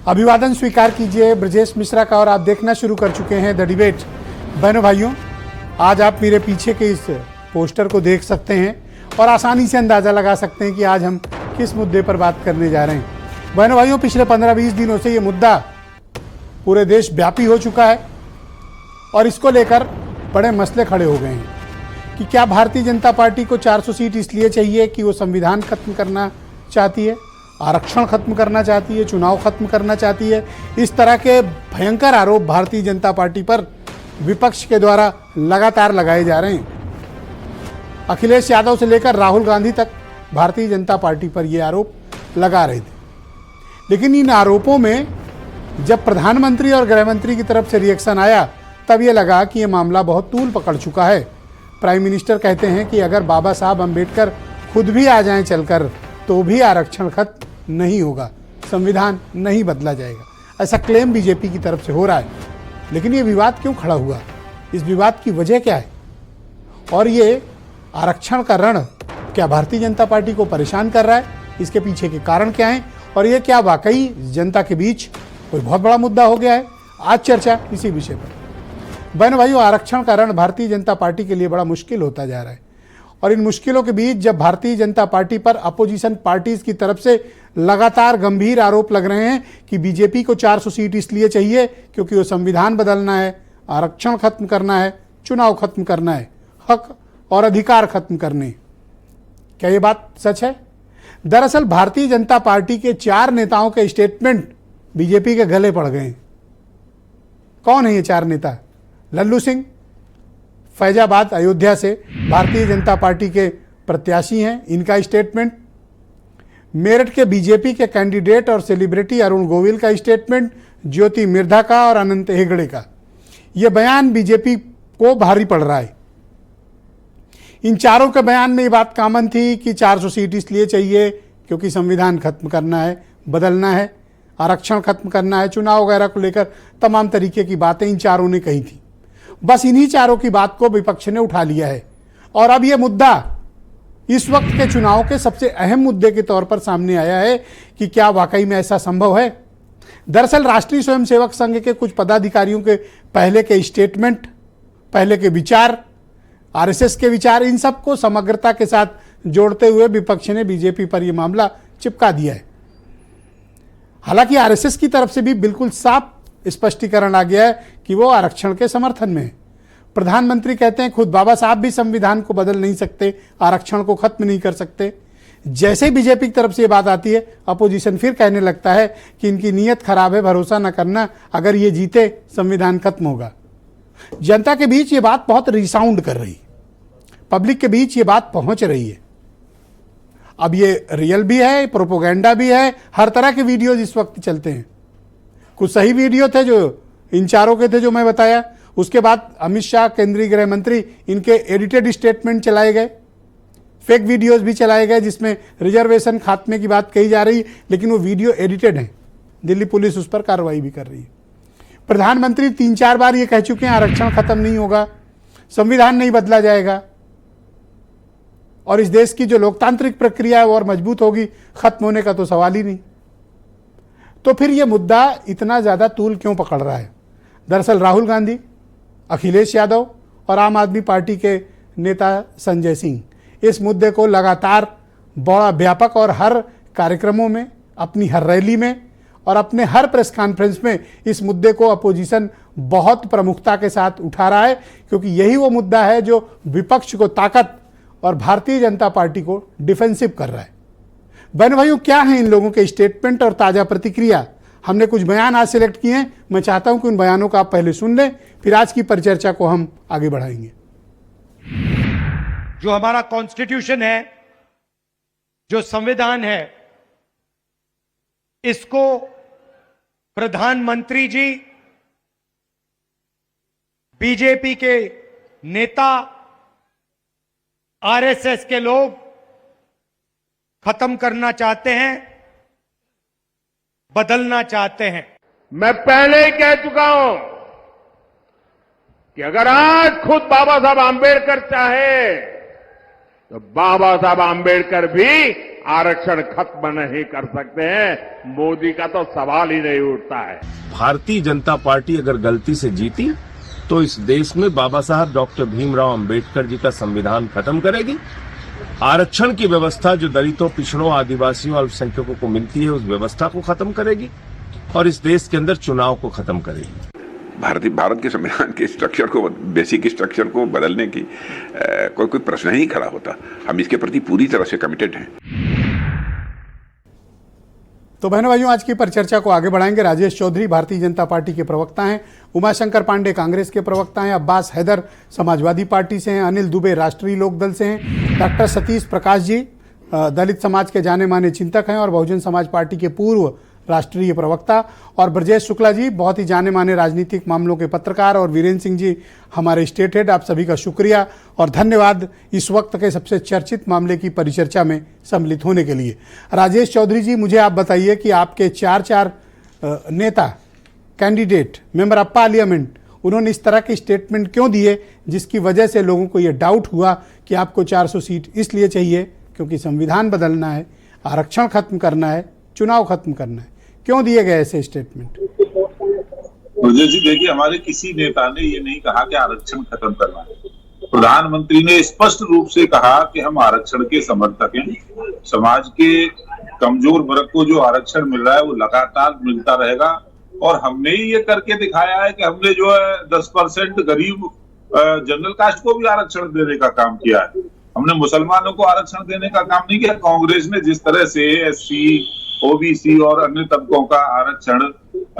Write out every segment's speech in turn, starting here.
अभिवादन स्वीकार कीजिए ब्रजेश मिश्रा का और आप देखना शुरू कर चुके हैं द डिबेट। बहनों भाइयों, आज आप मेरे पीछे के इस पोस्टर को देख सकते हैं और आसानी से अंदाज़ा लगा सकते हैं कि आज हम किस मुद्दे पर बात करने जा रहे हैं। बहनों भाइयों, पिछले 15-20 दिनों से ये मुद्दा पूरे देश व्यापी हो चुका है और इसको लेकर बड़े मसले खड़े हो गए हैं कि क्या भारतीय जनता पार्टी को 400 सीट इसलिए चाहिए कि वो संविधान खत्म करना चाहती है, आरक्षण खत्म करना चाहती है, चुनाव खत्म करना चाहती है। इस तरह के भयंकर आरोप भारतीय जनता पार्टी पर विपक्ष के द्वारा लगातार लगाए जा रहे हैं। अखिलेश यादव से लेकर राहुल गांधी तक भारतीय जनता पार्टी पर ये आरोप लगा रहे थे, लेकिन इन आरोपों में जब प्रधानमंत्री और गृह मंत्री की तरफ से रिएक्शन आया तब ये लगा कि ये मामला बहुत तूल पकड़ चुका है। प्राइम मिनिस्टर कहते हैं कि अगर बाबा साहब अम्बेडकर खुद भी आ जाएं चलकर तो भी आरक्षण खत्म नहीं होगा, संविधान नहीं बदला जाएगा, ऐसा क्लेम बीजेपी की तरफ से हो रहा है। लेकिन ये विवाद क्यों खड़ा हुआ, इस विवाद की वजह क्या है और ये आरक्षण का रण क्या भारतीय जनता पार्टी को परेशान कर रहा है, इसके पीछे के कारण क्या हैं और ये क्या वाकई जनता के बीच कोई बहुत बड़ा मुद्दा हो गया है। आज चर्चा इसी विषय पर। बहन भाइयों, आरक्षण का रण भारतीय जनता पार्टी के लिए बड़ा मुश्किल होता जा रहा है और इन मुश्किलों के बीच जब भारतीय जनता पार्टी पर अपोजिशन पार्टीज की तरफ से लगातार गंभीर आरोप लग रहे हैं कि बीजेपी को 400 सीट इसलिए चाहिए क्योंकि वो संविधान बदलना है, आरक्षण खत्म करना है, चुनाव खत्म करना है, हक और अधिकार खत्म करने। क्या ये बात सच है? दरअसल भारतीय जनता पार्टी के 4 नेताओं के स्टेटमेंट बीजेपी के गले पड़ गए। कौन है ये 4 नेता? लल्लू सिंह फैजाबाद अयोध्या से भारतीय जनता पार्टी के प्रत्याशी हैं, इनका स्टेटमेंट। मेरठ के बीजेपी के कैंडिडेट और सेलिब्रिटी अरुण गोविल का स्टेटमेंट, ज्योति मिर्धा का और अनंत हेगड़े का। यह बयान बीजेपी को भारी पड़ रहा है। इन चारों के बयान में ये बात कॉमन थी कि 400 सीट इसलिए चाहिए क्योंकि संविधान खत्म करना है, बदलना है, आरक्षण खत्म करना है, चुनाव वगैरह को लेकर तमाम तरीके की बातें इन चारों ने कही थी। बस इन्हीं चारों की बात को विपक्ष ने उठा लिया है और अब यह मुद्दा इस वक्त के चुनाव के सबसे अहम मुद्दे के तौर पर सामने आया है कि क्या वाकई में ऐसा संभव है। दरअसल राष्ट्रीय स्वयंसेवक संघ के कुछ पदाधिकारियों के पहले के स्टेटमेंट, पहले के विचार, आरएसएस के विचार, इन सबको समग्रता के साथ जोड़ते हुए विपक्ष ने बीजेपी पर यह मामला चिपका दिया है। हालांकि आरएसएस की तरफ से भी बिल्कुल साफ स्पष्टीकरण आ गया है कि वो आरक्षण के समर्थन में है। प्रधानमंत्री कहते हैं खुद बाबा साहब भी संविधान को बदल नहीं सकते, आरक्षण को खत्म नहीं कर सकते। जैसे ही बीजेपी की तरफ से ये बात आती है, अपोजिशन फिर कहने लगता है कि इनकी नीयत खराब है, भरोसा न करना, अगर ये जीते संविधान खत्म होगा। जनता के बीच ये बात बहुत रिसाउंड कर रही है, पब्लिक के बीच ये बात पहुंच रही है। अब ये रियल भी है, प्रोपोगेंडा भी है, हर तरह के वीडियोज इस वक्त चलते हैं। कुछ सही वीडियो थे जो इन चारों के थे जो मैं बताया, उसके बाद अमित शाह केंद्रीय गृह मंत्री, इनके एडिटेड स्टेटमेंट चलाए गए, फेक वीडियोस भी चलाए गए जिसमें रिजर्वेशन खात्मे की बात कही जा रही है, लेकिन वो वीडियो एडिटेड है। दिल्ली पुलिस उस पर कार्रवाई भी कर रही है। प्रधानमंत्री 3-4 बार ये कह चुके हैं आरक्षण खत्म नहीं होगा, संविधान नहीं बदला जाएगा और इस देश की जो लोकतांत्रिक प्रक्रिया है वो और मजबूत होगी, खत्म होने का तो सवाल ही नहीं। तो फिर यह मुद्दा इतना ज़्यादा तूल क्यों पकड़ रहा है? दरअसल राहुल गांधी, अखिलेश यादव और आम आदमी पार्टी के नेता संजय सिंह इस मुद्दे को लगातार बड़ा व्यापक और हर कार्यक्रमों में, अपनी हर रैली में और अपने हर प्रेस कॉन्फ्रेंस में इस मुद्दे को अपोजिशन बहुत प्रमुखता के साथ उठा रहा है, क्योंकि यही वो मुद्दा है जो विपक्ष को ताकत और भारतीय जनता पार्टी को डिफेंसिव कर रहा है। बहन भाइयों, क्या है इन लोगों के स्टेटमेंट और ताज़ा प्रतिक्रिया? हमने कुछ बयान आज सिलेक्ट किए हैं, मैं चाहता हूं कि उन बयानों को आप पहले सुन लें, फिर आज की परिचर्चा को हम आगे बढ़ाएंगे। जो हमारा कॉन्स्टिट्यूशन है, जो संविधान है, इसको प्रधानमंत्री जी, बीजेपी के नेता, आरएसएस के लोग खत्म करना चाहते हैं, बदलना चाहते हैं। मैं पहले ही कह चुका हूं कि अगर आज खुद बाबा साहब आंबेडकर चाहे तो बाबा साहब आम्बेडकर भी आरक्षण खत्म नहीं कर सकते हैं। मोदी का तो सवाल ही नहीं उठता है। भारतीय जनता पार्टी अगर गलती से जीती तो इस देश में बाबा साहब डॉक्टर भीमराव अंबेडकर जी का संविधान खत्म करेगी। आरक्षण की व्यवस्था जो दलितों, पिछड़ों, आदिवासियों, अल्पसंख्यकों को मिलती है, उस व्यवस्था को खत्म करेगी और इस देश के अंदर चुनाव को खत्म करेगी। भारत के संविधान के स्ट्रक्चर को, बेसिक स्ट्रक्चर को बदलने की कोई प्रश्न ही नहीं खड़ा होता। हम इसके प्रति पूरी तरह से कमिटेड हैं। तो बहनों भाइयों, आज की परिचर्चा को आगे बढ़ाएंगे। राजेश चौधरी भारतीय जनता पार्टी के प्रवक्ता हैं, उमाशंकर पांडे कांग्रेस के प्रवक्ता हैं, अब्बास हैदर समाजवादी पार्टी से हैं, अनिल दुबे राष्ट्रीय लोकदल से हैं, डॉक्टर सतीश प्रकाश जी दलित समाज के जाने माने चिंतक हैं और बहुजन समाज पार्टी के पूर्व राष्ट्रीय प्रवक्ता, और ब्रजेश शुक्ला जी बहुत ही जाने माने राजनीतिक मामलों के पत्रकार, और वीरेंद्र सिंह जी हमारे स्टेट हेड। आप सभी का शुक्रिया और धन्यवाद इस वक्त के सबसे चर्चित मामले की परिचर्चा में सम्मिलित होने के लिए। राजेश चौधरी जी, मुझे आप बताइए कि आपके चार नेता, कैंडिडेट, मेंबर ऑफ पार्लियामेंट, उन्होंने इस तरह के स्टेटमेंट क्यों दिए जिसकी वजह से लोगों को ये डाउट हुआ कि आपको 400 सीट इसलिए चाहिए क्योंकि संविधान बदलना है, आरक्षण खत्म करना है, चुनाव खत्म करना है। क्यों दिए गए ऐसे स्टेटमेंट? ब्रजेश जी, देखिए, हमारे किसी नेता ने ये नहीं कहा कि आरक्षण खत्म करना है। प्रधानमंत्री ने स्पष्ट रूप से कहा कि हम आरक्षण के समर्थक हैं। समाज के कमजोर वर्ग को जो आरक्षण मिल रहा है वो लगातार मिलता रहेगा, और हमने ही ये करके दिखाया है कि हमने जो है 10% गरीब जनरल कास्ट को भी आरक्षण देने का काम किया है। हमने मुसलमानों को आरक्षण देने का काम नहीं किया। कांग्रेस ने जिस तरह से एससी, ओबीसी और अन्य तबकों का आरक्षण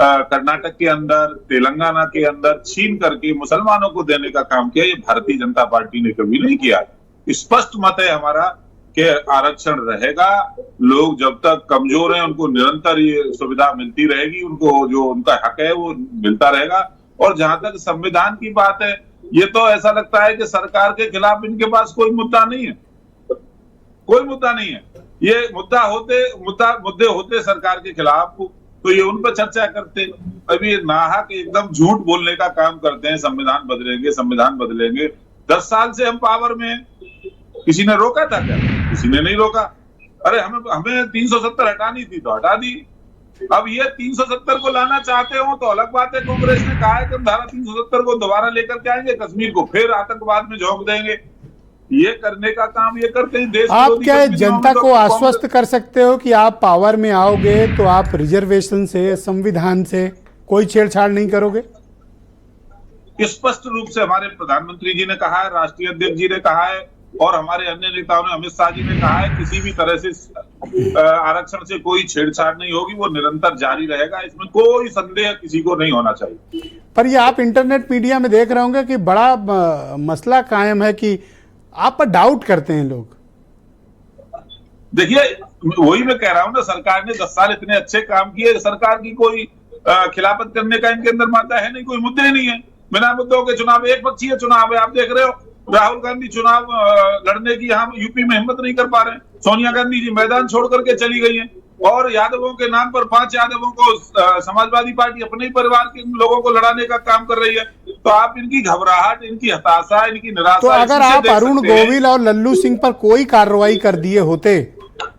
कर्नाटक के अंदर, तेलंगाना के अंदर छीन करके मुसलमानों को देने का काम किया, ये भारतीय जनता पार्टी ने कभी नहीं किया। स्पष्ट मत है हमारा कि आरक्षण रहेगा। लोग जब तक कमजोर हैं उनको निरंतर ये सुविधा मिलती रहेगी, उनको जो उनका हक है वो मिलता रहेगा। और जहां तक संविधान की बात है, ये तो ऐसा लगता है कि सरकार के खिलाफ इनके पास कोई मुद्दा नहीं है, कोई मुद्दा नहीं है। ये मुद्दे होते सरकार के खिलाफ तो ये उन पर चर्चा करते। अभी नाहक एकदम झूठ बोलने का काम करते हैं, संविधान बदलेंगे, संविधान बदलेंगे। 10 साल से हम पावर में हैं, किसी ने रोका था क्या? किसी ने नहीं रोका। अरे हमें 370 हटानी थी तो हटा दी। अब ये 370 को लाना चाहते हो तो अलग बात है। कांग्रेस ने कहा है कि हम धारा 370 को दोबारा लेकर के आएंगे, कश्मीर को फिर आतंकवाद में झोंक देंगे। ये करने का काम ये करते हैं। देश आप क्या जनता को आश्वस्त कर सकते हो कि आप पावर में आओगे तो आप रिजर्वेशन से, संविधान से कोई छेड़छाड़ नहीं करोगे? स्पष्ट रूप से हमारे प्रधानमंत्री जी ने कहा है, राष्ट्रीय अध्यक्ष जी ने कहा है, और हमारे अन्य नेताओं ने, अमित शाह जी ने कहा है, किसी भी तरह से आरक्षण से कोई छेड़छाड़ नहीं होगी, वो निरंतर जारी रहेगा। इसमें कोई संदेह किसी को नहीं होना चाहिए। पर ये आप इंटरनेट मीडिया में देख रहे होंगे कि बड़ा मसला कायम है कि आप पर डाउट करते हैं लोग। देखिए, वही मैं कह रहा हूं ना, सरकार ने 10 साल इतने अच्छे काम किए। सरकार की कोई खिलाफत करने का इनके अंदर मादा है नहीं, कोई मुद्दे ही नहीं है। बिना मुद्दों के चुनाव, एक पक्षीय चुनाव है। आप देख रहे हो, राहुल गांधी चुनाव लड़ने की यहाँ यूपी में हिम्मत नहीं कर पा रहे हैं। सोनिया गांधी जी मैदान छोड़ करके चली गई हैं, और यादवों के नाम पर 5 यादवों को समाजवादी पार्टी अपने ही परिवार के लोगों को लड़ाने का काम कर रही है। तो आप इनकी घबराहट, इनकी हताशा, इनकी निराशा, तो अगर आप अरुण गोविल और लल्लू सिंह पर कोई कार्रवाई कर दिए होते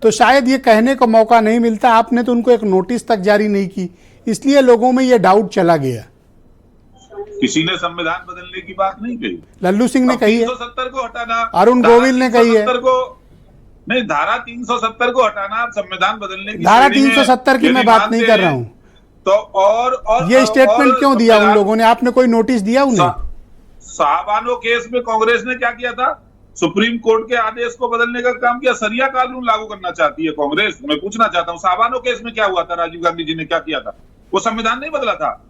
तो शायद ये कहने को मौका नहीं मिलता। आपने तो उनको एक नोटिस तक जारी नहीं की, इसलिए लोगों में ये डाउट चला गया। किसी ने संविधान बदलने की बात नहीं कही। लल्लू सिंह ने कही है, 370 को हटाना, अरुण गोविल ने कही है। नहीं, धारा 370 को हटाना, संविधान बदलने की धारा 370 की मैं बात नहीं कर रहा हूं। तो और ये स्टेटमेंट क्यों दिया उन लोगों ने? आपने कोई नोटिस दिया उन्हें? साहबानो केस में कांग्रेस ने क्या किया था? सुप्रीम कोर्ट के आदेश को बदलने का काम किया। सरिया कानून लागू करना चाहती है कांग्रेस। मैं पूछना चाहता हूं, साहबानो केस में क्या हुआ था? राजीव गांधी जी ने क्या किया था? वो संविधान नहीं बदला था।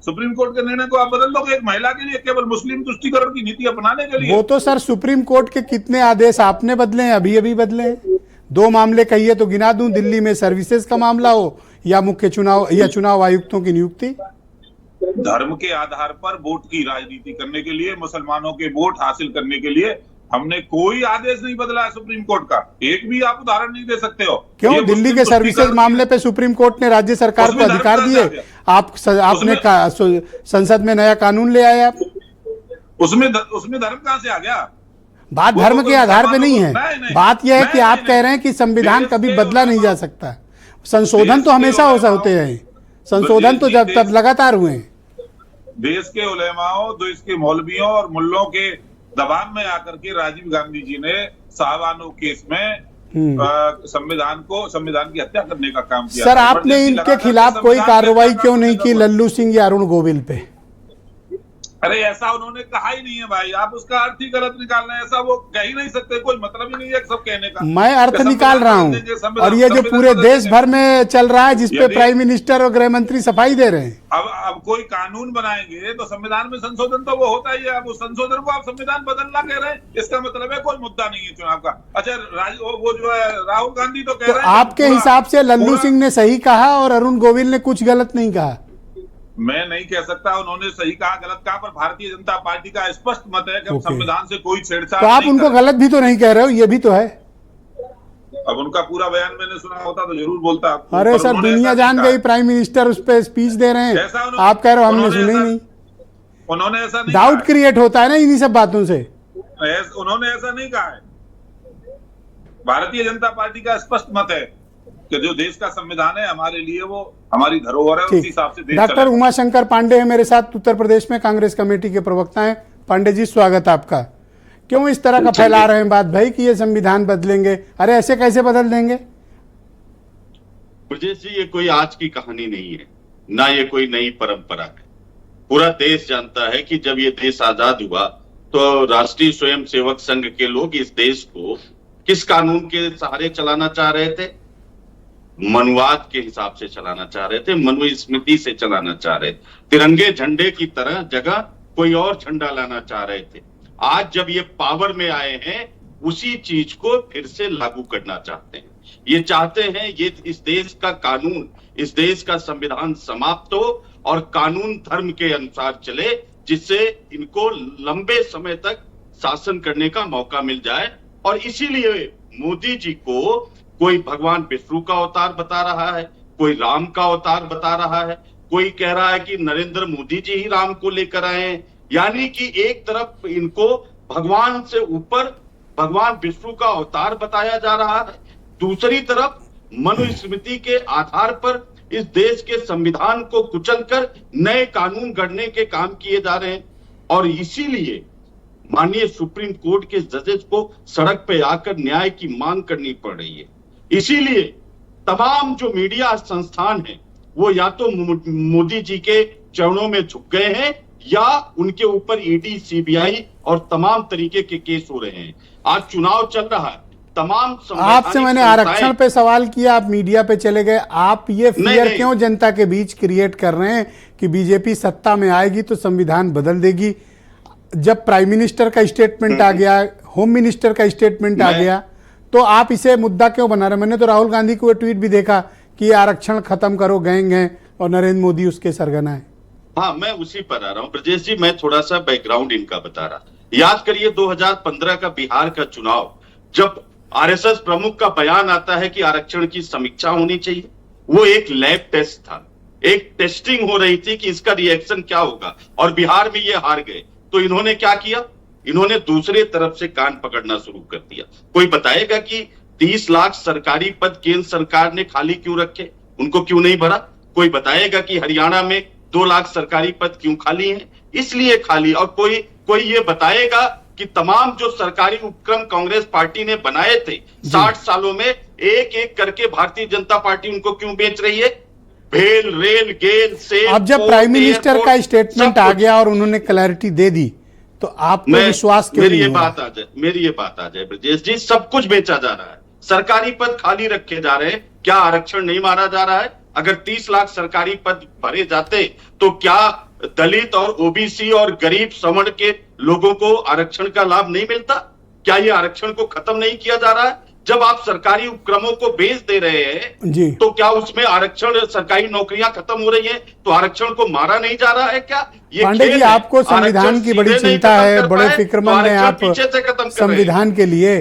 सुप्रीम कोर्ट के निर्णय को आप बदल दोगे एक महिला के लिए, केवल मुस्लिम तुष्टीकरण की नीति अपनाने के लिए? वो तो सर, सुप्रीम कोर्ट के कितने आदेश आपने बदले हैं? अभी बदले हैं। 2 मामले कहिए तो गिना दूं, दिल्ली में सर्विसेज का मामला हो या मुख्य चुनाव या चुनाव आयुक्तों की नियुक्ति। धर्म के आधार पर वोट की राजनीति करने के लिए, मुसलमानों के वोट हासिल करने के लिए हमने कोई आदेश नहीं बदला है सुप्रीम कोर्ट का। एक भी आप उदाहरण नहीं दे सकते हो। क्यों? दिल्ली के सर्विसेज मामले पे सुप्रीम कोर्ट ने राज्य सरकार को अधिकार दिए। आपने संसद में नया कानून ले आए। आप उसमें धर्म कहां से आ गया? बात धर्म के आधार पे नहीं है। बात यह है कि आप कह रहे हैं कि संविधान कभी बदला नहीं जा सकता। संशोधन तो हमेशा होते रहे, संशोधन तो जब तब लगातार हुए हैं। देश के उलेमाओं, देश के मौलवियों और मुल्लों के दबाव में आकर के राजीव गांधी जी ने साहबानो केस में संविधान की हत्या करने का काम किया। सर, आपने इनके खिलाफ कोई कार्रवाई क्यों नहीं की, लल्लू सिंह या अरुण गोविल पे? अरे ऐसा उन्होंने कहा ही नहीं है भाई, आप उसका अर्थ ही गलत निकाल रहे हैं। ऐसा वो कह ही नहीं सकते, कोई मतलब ही नहीं है सब कहने का। मैं अर्थ निकाल रहा हूँ, और ये जो पूरे देश भर में चल रहा है जिसपे प्राइम मिनिस्टर और गृह मंत्री सफाई दे रहे हैं। अब कोई कानून बनाएंगे तो संविधान में संशोधन तो वो होता ही है। अब उस संशोधन को आप संविधान बदलना कह रहे हैं, इसका मतलब है कोई मुद्दा नहीं है चुनाव का। अच्छा, वो जो है राहुल गांधी तो कह रहे हैं, आपके हिसाब से लल्लू सिंह ने सही कहा और अरुण गोविल ने कुछ गलत नहीं कहा? मैं नहीं कह सकता उन्होंने सही कहा गलत कहा, पर भारतीय जनता पार्टी का स्पष्ट मत है कि संविधान से कोई छेड़छाड़। तो आप उनको गलत भी तो नहीं कह रहे हो, ये भी तो है। अब उनका पूरा बयान मैंने सुना होता तो जरूर बोलता। अरे सर, दुनिया जान गई, प्राइम मिनिस्टर उस पर स्पीच दे रहे हैं, आप कह रहे हो हमने सुने ही नहीं। उन्होंने ऐसा नहीं, डाउट क्रिएट होता है ना इन्हीं सब बातों से। उन्होंने ऐसा नहीं कहा है। भारतीय जनता पार्टी का स्पष्ट मत है कि जो देश का संविधान है हमारे लिए वो हमारी धरोहर है, उसी हिसाब से देश चलेगा। डॉक्टर उमाशंकर पांडे है मेरे साथ, उत्तर प्रदेश में कांग्रेस कमेटी के प्रवक्ता हैं। पांडे जी, स्वागत आपका। क्यों इस तरह का फैला रहे हैं बात भाई कि ये संविधान बदलेंगे? अरे ऐसे कैसे बदल देंगे? ब्रजेश जी, ये कोई आज की कहानी नहीं है, ना ये कोई नई परंपरा है। पूरा देश जानता है कि जब ये देश आजाद हुआ तो राष्ट्रीय स्वयंसेवक संघ के लोग इस देश को किस कानून के सहारे चलाना चाह रहे थे? मनुवाद के हिसाब से चलाना चाह रहे थे, मनुस्मृति से चलाना चाह रहे थे। तिरंगे झंडे की तरह जगह कोई और झंडा लाना चाह रहे थे। आज जब ये पावर में आए हैं, उसी चीज को फिर से लागू करना चाहते हैं। ये चाहते हैं ये इस देश का कानून, इस देश का संविधान समाप्त हो और कानून धर्म के अनुसार चले, जिससे इनको लंबे समय तक शासन करने का मौका मिल जाए। और इसीलिए मोदी जी को कोई भगवान विष्णु का अवतार बता रहा है, कोई राम का अवतार बता रहा है, कोई कह रहा है कि नरेंद्र मोदी जी ही राम को लेकर आए हैं। यानी कि एक तरफ इनको भगवान से ऊपर भगवान विष्णु का अवतार बताया जा रहा है, दूसरी तरफ मनुस्मृति के आधार पर इस देश के संविधान को कुचलकर नए कानून गढ़ने के काम किए जा रहे हैं। और इसीलिए माननीय सुप्रीम कोर्ट के जजेस को सड़क पे आकर न्याय की मांग करनी पड़ रही है। इसीलिए तमाम जो मीडिया संस्थान हैं वो या तो मोदी जी के चरणों में झुक गए हैं या उनके ऊपर ईडी, सीबीआई और तमाम तरीके के केस हो रहे हैं। आज चुनाव चल रहा है, तमाम आपसे मैंने आरक्षण पे सवाल किया, आप मीडिया पे चले गए। आप ये फियर क्यों जनता के बीच क्रिएट कर रहे हैं कि बीजेपी सत्ता में आएगी तो संविधान बदल देगी? जब प्राइम मिनिस्टर का स्टेटमेंट आ गया, होम मिनिस्टर का स्टेटमेंट आ गया, तो आप इसे मुद्दा क्यों बना रहे हैं? मैंने तो राहुल गांधी को ट्वीट भी देखा कि आरक्षण खत्म करो, गैंग है, और नरेंद्र मोदी उसके सरगना है। हाँ, मैं उसी पर आ रहा हूँ ब्रजेश जी। मैं थोड़ा सा बैकग्राउंड इनका बता रहा। याद करिए 2015 का बिहार का चुनाव, जब आरएसएस प्रमुख का बयान आता है कि आरक्षण की समीक्षा होनी चाहिए, वो एक लैब टेस्ट था, एक टेस्टिंग हो रही थी कि इसका रिएक्शन क्या होगा, और बिहार में ये हार गए। तो इन्होंने क्या किया? इन्होंने दूसरे तरफ से कान पकड़ना शुरू कर दिया। कोई बताएगा कि 30 लाख सरकारी पद केंद्र सरकार ने खाली क्यों रखे, उनको क्यों नहीं भरा? कोई बताएगा कि हरियाणा में 2 लाख सरकारी पद क्यों खाली हैं? इसलिए खाली। और कोई ये बताएगा कि तमाम जो सरकारी उपक्रम कांग्रेस पार्टी ने बनाए थे 60 सालों में, एक एक करके भारतीय जनता पार्टी उनको क्यों बेच रही है? भेल, रेल, गेल, सेल। अब जब प्राइम मिनिस्टर का स्टेटमेंट आ गया और उन्होंने क्लैरिटी दे दी, तो आपको विश्वास क्यों नहीं? मेरी ये बात आ जाए ब्रजेश जी, सब कुछ बेचा जा रहा है, सरकारी पद खाली रखे जा रहे हैं, क्या आरक्षण नहीं मारा जा रहा है? अगर 30 लाख सरकारी पद भरे जाते तो क्या दलित और ओबीसी और गरीब सवर्ण के लोगों को आरक्षण का लाभ नहीं मिलता? क्या ये आरक्षण को खत्म नहीं किया जा रहा है? जब आप सरकारी उपक्रमों को बेच दे रहे हैं जी, तो क्या उसमें आरक्षण, सरकारी नौकरियां खत्म हो रही हैं, तो आरक्षण को मारा नहीं जा रहा है क्या? ये पांडे जी, आपको संविधान की बड़ी चिंता है, बड़े फिक्रमंद हैं आप संविधान के लिए,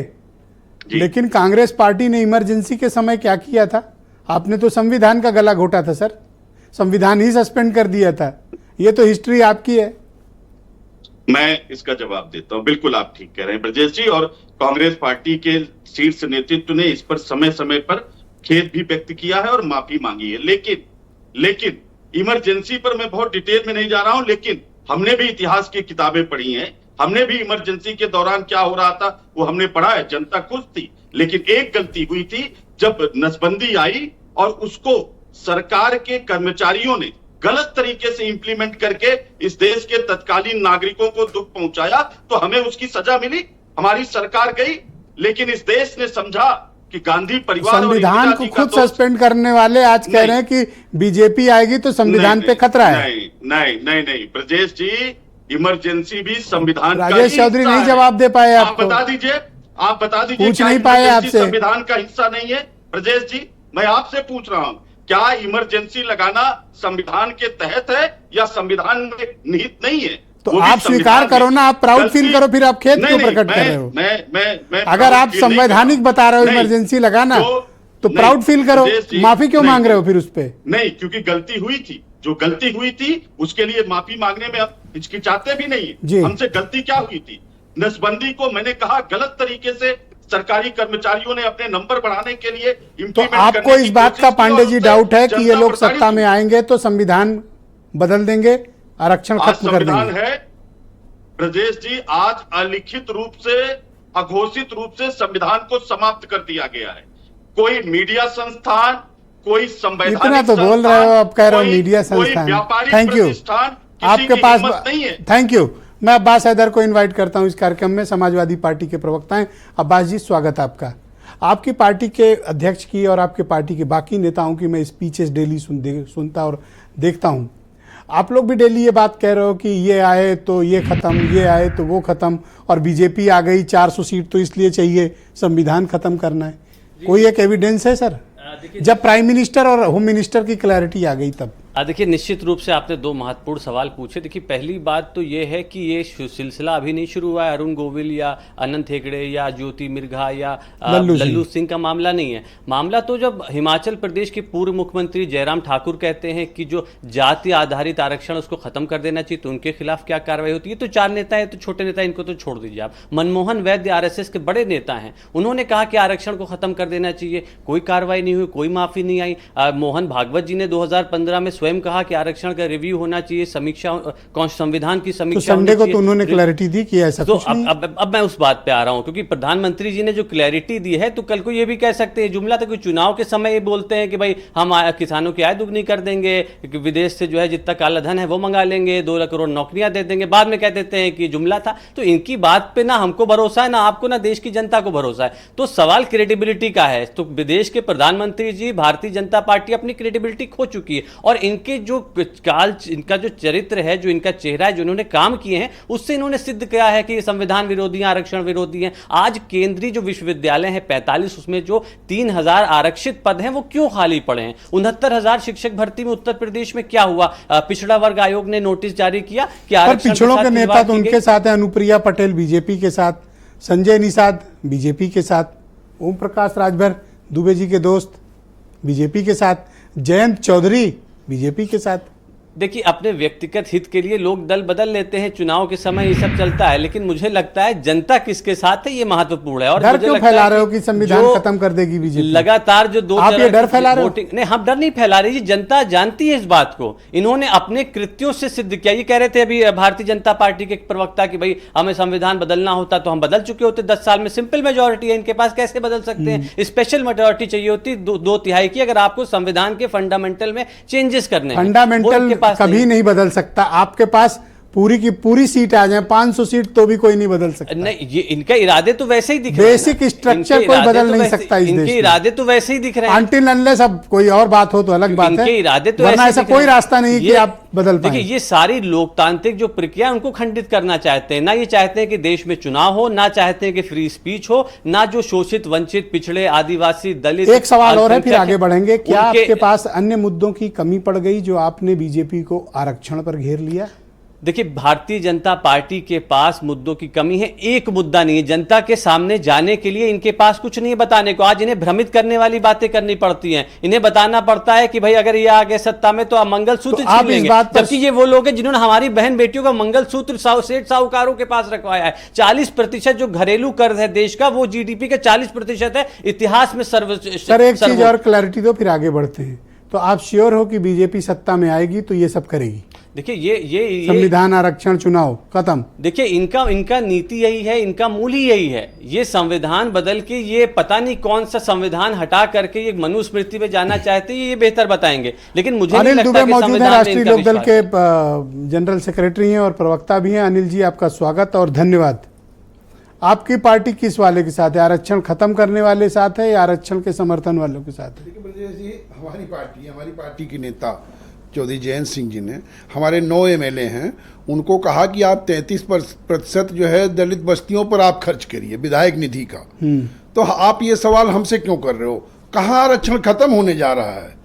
लेकिन कांग्रेस पार्टी ने इमरजेंसी के समय क्या किया था? आपने तो संविधान का गला घोटा था सर, संविधान ही सस्पेंड कर दिया था। ये तो हिस्ट्री आपकी है। मैं इसका जवाब देता हूं। बिल्कुल आप ठीक कह रहे हैं ब्रजेश जी, और कांग्रेस पार्टी के शीर्ष नेतृत्व ने इस पर समय समय पर खेद भी व्यक्त किया है और माफी मांगी है। लेकिन इमरजेंसी पर मैं बहुत डिटेल में नहीं जा रहा हूं, लेकिन हमने भी इतिहास की किताबें पढ़ी हैं, हमने भी इमरजेंसी के दौरान क्या हो रहा था वो हमने पढ़ा है। जनता खुश थी, लेकिन एक गलती हुई थी जब नसबंदी आई और उसको सरकार के कर्मचारियों ने गलत तरीके से इंप्लीमेंट करके इस देश के तत्कालीन नागरिकों को दुख पहुंचाया, तो हमें उसकी सजा मिली। हमारी सरकार गई, लेकिन इस देश ने समझा कि गांधी परिवार और संविधान इंदिरा को जी का खुद दोस्त- सस्पेंड करने वाले आज कह रहे हैं कि बीजेपी आएगी तो संविधान पे खतरा है। नहीं ब्रजेश जी, इमरजेंसी भी संविधान का राजेश ही चौधरी हिस्सा नहीं है। जवाब दे पाए आप आपको। बता दीजिए पूछ क्या नहीं पाए इमरजेंसी आपसे। संविधान का हिस्सा नहीं है? ब्रजेश जी, मैं आपसे पूछ रहा हूं, क्या इमरजेंसी लगाना संविधान के तहत है या संविधान में निहित नहीं है? तो वो भी आप स्वीकार संविधान करो में। ना, आप प्राउड गलती- फील करो, फिर आप खेद क्यों नहीं, प्रकट कर रहे हो? मैं अगर आप संवैधानिक बता रहे हो इमरजेंसी लगाना तो प्राउड फील करो, माफी क्यों मांग रहे हो फिर उस पे? नहीं, क्योंकि गलती हुई थी, जो गलती हुई थी उसके लिए माफी मांगने में आप हिचकिचाते भी नहीं जी। है। हमसे गलती क्या हुई थी? नसबंदी को मैंने कहा गलत तरीके से सरकारी कर्मचारियों ने अपने नंबर बढ़ाने के लिए तो implement आपको करने इस की बात कोशिश का की पांडे और जी उससे डाउट है कि ये जनता लोग प्रताड़ित सत्ता में हुई। आएंगे तो संविधान बदल देंगे, आरक्षण आज खत्म कर संविधान देंगे? है ब्रजेश जी, आज अलिखित रूप से, अघोषित रूप से संविधान को समाप्त कर दिया गया है। कोई मीडिया संस्थान, कोई संवैधानिक इतना तो बोल रहे हो, अब कह रहे हो कोई- मीडिया कोई संस्थान। व्यापारिक थैंक यू। प्रतिष्ठान, किसी आपके की पास हिम्मत नहीं है। Thank you. मैं अब्बास हैदर को इनवाइट करता हूं इस कार्यक्रम में, समाजवादी पार्टी के प्रवक्ता हैं। अब्बास जी, स्वागत है आपका। आपकी पार्टी के अध्यक्ष की और आपके पार्टी के बाकी नेताओं की मैं स्पीचेस डेली सुनता और देखता हूं। आप लोग भी डेली ये बात कह रहे हो कि ये आए तो ये खत्म, ये आए तो वो खत्म, और बीजेपी आ गई 400 सीट तो इसलिए चाहिए संविधान खत्म करना है। कोई एक एविडेंस है सर? जब प्राइम मिनिस्टर और होम मिनिस्टर की क्लैरिटी आ गई तब। देखिए, निश्चित रूप से आपने दो महत्वपूर्ण सवाल पूछे। देखिए, पहली बात तो ये है कि ये सिलसिला अभी नहीं शुरू हुआ है। अरुण गोविल या अनंत हेगड़े या ज्योति मिर्घा या लल्लू सिंह का मामला नहीं है। मामला तो जब हिमाचल प्रदेश के पूर्व मुख्यमंत्री जयराम ठाकुर कहते हैं कि जो जाति आधारित आरक्षण उसको खत्म कर देना चाहिए, तो उनके खिलाफ क्या कार्रवाई होती है? तो चार नेता है, तो छोटे नेता, इनको तो छोड़ दीजिए आप। मनमोहन वैद्य आरएसएस के बड़े नेता हैं, उन्होंने कहा कि आरक्षण को खत्म कर देना चाहिए, कोई कार्रवाई नहीं हुई, कोई माफी नहीं आई। मोहन भागवत जी ने 2015 में स्वयं कहा कि आरक्षण का रिव्यू होना चाहिए, समीक्षा, संविधान की तो समीक्षा संडे को होनी तो उन्होंने चाहिए। क्लैरिटी दी कि ऐसा तो कुछ नहीं। अब मैं उस बात पे आ रहा हूं, क्योंकि प्रधानमंत्री जी ने जो क्लैरिटी दी है, तो कल को ये भी कह सकते हैं, जुमला तो कोई चुनाव के समय ये बोलते हैं कि भाई हम किसानों की आय दुगनी कर देंगे, विदेश से जो है जितना काला धन है वो मंगा लेंगे, 2 लाख करोड़ नौकरियां दे देंगे, बाद में कह देते हैं कि जुमला था। तो इनकी बात पे ना हमको भरोसा है, ना आपको, ना देश की जनता को भरोसा है। तो सवाल क्रेडिबिलिटी का है। तो विदेश के प्रधानमंत्री जी, भारतीय जनता पार्टी अपनी क्रेडिबिलिटी खो चुकी है, और इनके जो इनका जो चरित्र है, जो इनका चेहरा है, जो इन्होंने काम किए हैं, उससे इन्होंने सिद्ध किया है कि ये संविधान विरोधी, आरक्षण विरोधी हैं। आज केंद्रीय जो विश्वविद्यालय है 45, उसमें जो 3000 आरक्षित पद हैं वो क्यों खाली पड़े हैं? 69,000 शिक्षक भर्ती में उत्तर प्रदेश में क्या हुआ? पिछड़ा वर्ग आयोग ने नोटिस जारी किया कि पर आरक्षण पिछड़ों के नेता तो की उनके गई। साथ है, अनुप्रिया पटेल बीजेपी के साथ, संजय निषाद बीजेपी के साथ, ओम प्रकाश राजभर दुबे जी के दोस्त बीजेपी के साथ, जयंत चौधरी बीजेपी के साथ। देखिए, अपने व्यक्तिगत हित के लिए लोग दल बदल लेते हैं, चुनाव के समय ये सब चलता है, लेकिन मुझे लगता है जनता किसके साथ है ये महत्वपूर्ण है। और डर मुझे क्यों लगता फैला है रहे हो कि संविधान जो खत्म कर देगी बीजेपी? लगातार जो दो आप ये तरह डर की फैला रहे हो? वोटिंग, नहीं, हम डर नहीं फैला रहे जी, जनता जानती है इस बात को। इन्होंने अपने कृत्यों से सिद्ध किया। ये कह रहे थे अभी भारतीय जनता पार्टी के प्रवक्ता कि भाई हमें संविधान बदलना होता तो हम बदल चुके होते 10 साल में। सिंपल मेजोरिटी है इनके पास, कैसे बदल सकते हैं? स्पेशल मेजोरिटी चाहिए होती 2/3 की, अगर आपको संविधान के फंडामेंटल में चेंजेस करने हैं। वो फंडामेंटल इनके पास कभी नहीं बदल सकता। आपके पास पूरी की पूरी सीट आ जाए, 500 सीट, तो भी कोई नहीं बदल सकता। नहीं, ये इनका इरादे तो वैसे ही दिख रहे हैं। बेसिक स्ट्रक्चर कोई बदल नहीं सकता इस देश इनके में। इरादे तो वैसे ही दिख रहे हैं। अनटिल अनलेस अब कोई और बात हो तो अलग बात है, इनके इरादे तो वरना ऐसे ऐसा दिख रहे कोई हैं। रास्ता नहीं कि आप बदल पाएं। देखिए, ये सारी लोकतांत्रिक जो प्रक्रिया उनको खंडित करना चाहते हैं। ना ये चाहते हैं कि देश में चुनाव हो, ना चाहते हैं कि फ्री स्पीच हो, ना जो शोषित, वंचित, पिछड़े, आदिवासी, दलित। एक सवाल और है, फिर आगे बढ़ेंगे। क्या उनके- आपके पास अन्य मुद्दों की कमी पड़ गई जो आपने बीजेपी को आरक्षण पर घेर लिया? देखिए, भारतीय जनता पार्टी के पास मुद्दों की कमी है, एक मुद्दा नहीं है। जनता के सामने जाने के लिए इनके पास कुछ नहीं है बताने को। आज इन्हें भ्रमित करने वाली बातें करनी पड़ती हैं। इन्हें बताना पड़ता है कि भाई अगर ये आ गए सत्ता में तो आप मंगलसूत्र तो आप छीन इस लेंगे, बात पर- जबकि ये वो लोग हैं जिन्होंने हमारी बहन बेटियों का मंगलसूत्र सेठ साहूकारों के पास रखवाया है। 40% जो घरेलू कर्ज है देश का, वो जीडीपी का 40% है। इतिहास में सर एक चीज और क्लैरिटी दो, फिर आगे बढ़ते हैं। तो आप श्योर हो कि बीजेपी सत्ता में आएगी तो ये सब करेगी? देखिए, ये संविधान, आरक्षण, चुनाव खत्म। देखिए, इनका नीति यही है, इनका मूल ही यही है। ये संविधान बदल के ये पता नहीं कौन सा संविधान हटा करके ये मनुस्मृति में जाना चाहते हैं, ये बेहतर बताएंगे। लेकिन मुझे नहीं अनिल लगता दुबे कि मौजूद हैं, संविधान में राष्ट्रीय इनका लोकदल विश्वास के है। जनरल सेक्रेटरी हैं और प्रवक्ता भी हैं। अनिल जी, आपका स्वागत और धन्यवाद। आपकी पार्टी किस वाले के साथ है? आरक्षण खत्म करने वाले साथ है या आरक्षण के समर्थन वालों के साथ है? देखिए ब्रजेश जी, हमारी पार्टी के नेता चौधरी जयंत सिंह जी ने, हमारे 9 एमएलए हैं, उनको कहा कि आप 33% जो है दलित बस्तियों पर आप खर्च करिए विधायक निधि का। तो आप ये सवाल हमसे क्यों कर रहे हो? कहाँ आरक्षण खत्म होने जा रहा है?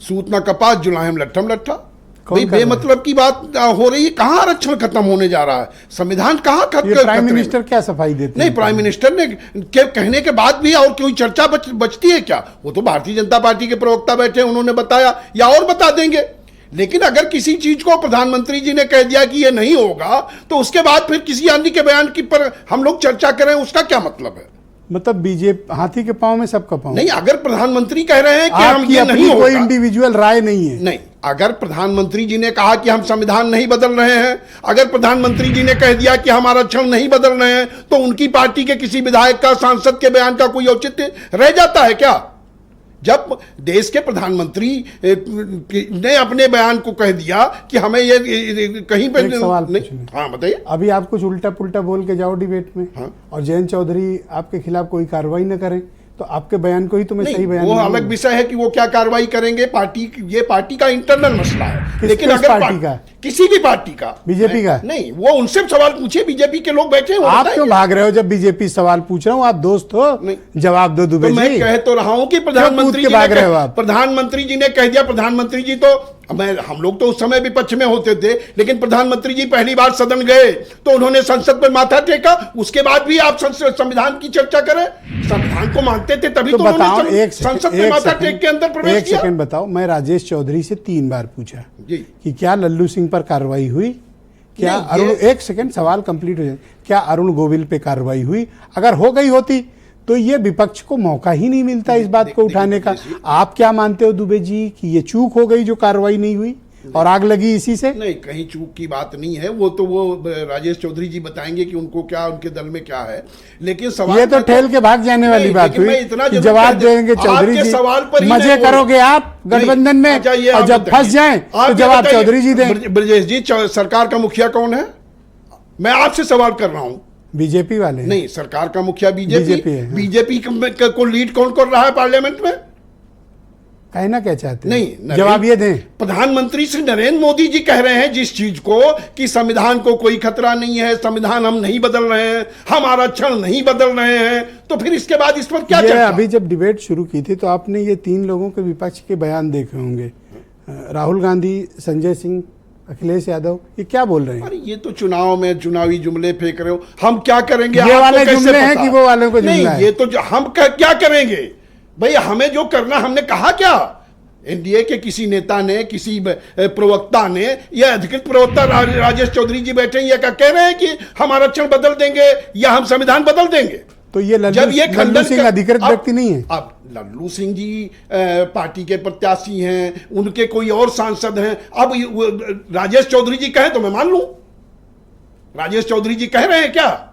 सूत न कपास जुलाहिम लट्ठम लट्ठा। भाई बेमतलब की बात हो रही है। कहाँ आरक्षण खत्म होने जा रहा है? संविधान कहाँ खत्म? प्राइम मिनिस्टर क्या सफाई देते हैं? नहीं, प्राइम मिनिस्टर ने के कहने के बाद भी और कोई चर्चा बचती है क्या? वो तो भारतीय जनता पार्टी के प्रवक्ता बैठे, उन्होंने बताया या और बता देंगे। लेकिन अगर किसी चीज को प्रधानमंत्री जी ने कह दिया कि ये नहीं होगा, तो उसके बाद फिर किसी अन्य के बयान की पर हम लोग चर्चा करें, उसका क्या मतलब है? मतलब बीजेपी हाथी के पांव में सबका पांव नहीं, अगर प्रधानमंत्री कह रहे हैं कि हम ये नहीं होगा, कोई इंडिविजुअल राय नहीं है। नहीं, अगर प्रधानमंत्री जी ने कहा कि हम संविधान नहीं बदल रहे हैं, अगर प्रधानमंत्री जी ने कह दिया कि हम आरक्षण नहीं बदल रहे हैं, तो उनकी पार्टी के किसी विधायक का, सांसद के बयान का कोई औचित्य रह जाता है क्या? जब देश के प्रधानमंत्री ने अपने बयान को कह दिया कि हमें ये कहीं पे सवाल नहीं। हाँ बताइए। अभी आप कुछ उल्टा पुल्टा बोल के जाओ डिबेट में। हाँ? और जयंत चौधरी आपके खिलाफ कोई कार्रवाई न करें, तो आपके बयान को ही तो मैं सही बयान वो अलग विषय है कि वो क्या कार्रवाई करेंगे। ये पार्टी का इंटरनल मसला है। लेकिन किस अगर पार्टी का? किसी भी पार्टी का, बीजेपी का नहीं, वो उनसे सवाल पूछे, बीजेपी के लोग बैठे हैं। आप क्यों भाग रहे हो? जब बीजेपी सवाल पूछ रहा हूँ, आप दोस्त हो, जवाब दो दुबे जी। मैं कह तो रहा हूं कि प्रधानमंत्री जी ने कह दिया। प्रधानमंत्री जी तो हम लोग तो उस समय विपक्ष में होते थे, लेकिन प्रधानमंत्री जी पहली बार सदन गए तो उन्होंने संसद पर माथा टेका। उसके बाद भी आप संविधान की चर्चा करें? संविधान को मानते थे तभी तो उन्होंने संसद में माथा टेक के अंदर प्रवेश किया। एक सेकंड बताओ, मैं राजेश चौधरी से 3 बार पूछा कि क्या लल्लू सिंह पर कार्रवाई हुई, क्या अरुण, एक सेकंड सवाल कंप्लीट हो जाए, क्या अरुण गोविल पे कार्रवाई हुई? अगर हो गई होती तो ये विपक्ष को मौका ही नहीं मिलता इस बात को उठाने का। आप क्या मानते हो दुबे जी कि ये चूक हो गई जो कार्रवाई नहीं हुई और आग लगी इसी से? नहीं, कहीं चूक की बात नहीं है। वो राजेश चौधरी जी बताएंगे कि उनको क्या, उनके दल में क्या है। लेकिन सवाल ये तो ठेल के भाग जाने वाली बात हुई कि जवाब देंगे चौधरी जी, सवाल पर मजे करोगे आप गठबंधन में, और जब फंस जाएं तो जवाब चौधरी जी दें। ब्रजेश जी, सरकार का मुखिया कौन है? मैं आपसे सवाल कर रहा हूं। बीजेपी वाले नहीं, सरकार का मुखिया बीजेपी है। बीजेपी को लीड कौन कर रहा है पार्लियामेंट में? कहना क्या चाहते हैं? नहीं, जवाब ये दें। प्रधानमंत्री श्री नरेंद्र मोदी जी कह रहे हैं जिस चीज को कि संविधान को कोई खतरा नहीं है, संविधान हम नहीं बदल रहे हैं, हम आरक्षण नहीं बदल रहे हैं, तो फिर इसके बाद इस पर क्या चर्चा? अभी जब डिबेट शुरू की थी तो आपने ये 3 लोगों के विपक्ष के बयान देखे होंगे, राहुल गांधी, संजय सिंह, अखिलेश यादव, ये क्या बोल रहे हैं? अरे ये तो चुनाव में चुनावी जुमले फेंक रहे हो। हम क्या करेंगे? ये वाले जुमले हैं कि वो वालों को जुमला है? ये तो हम क्या करेंगे भाई? हमें जो करना, हमने कहा क्या? एनडीए के किसी नेता ने, किसी प्रवक्ता ने, या अधिकृत प्रवक्ता राजेश चौधरी जी बैठे ये क्या कह रहे हैं कि हम आरक्षण बदल देंगे या हम संविधान बदल देंगे? तो ये लल्लू सिंह अधिकृत व्यक्ति नहीं है। अब लल्लू सिंह जी पार्टी के प्रत्याशी हैं, उनके कोई और सांसद हैं। अब राजेश चौधरी जी कहें तो मैं मान लूं। राजेश चौधरी जी कह रहे हैं क्या?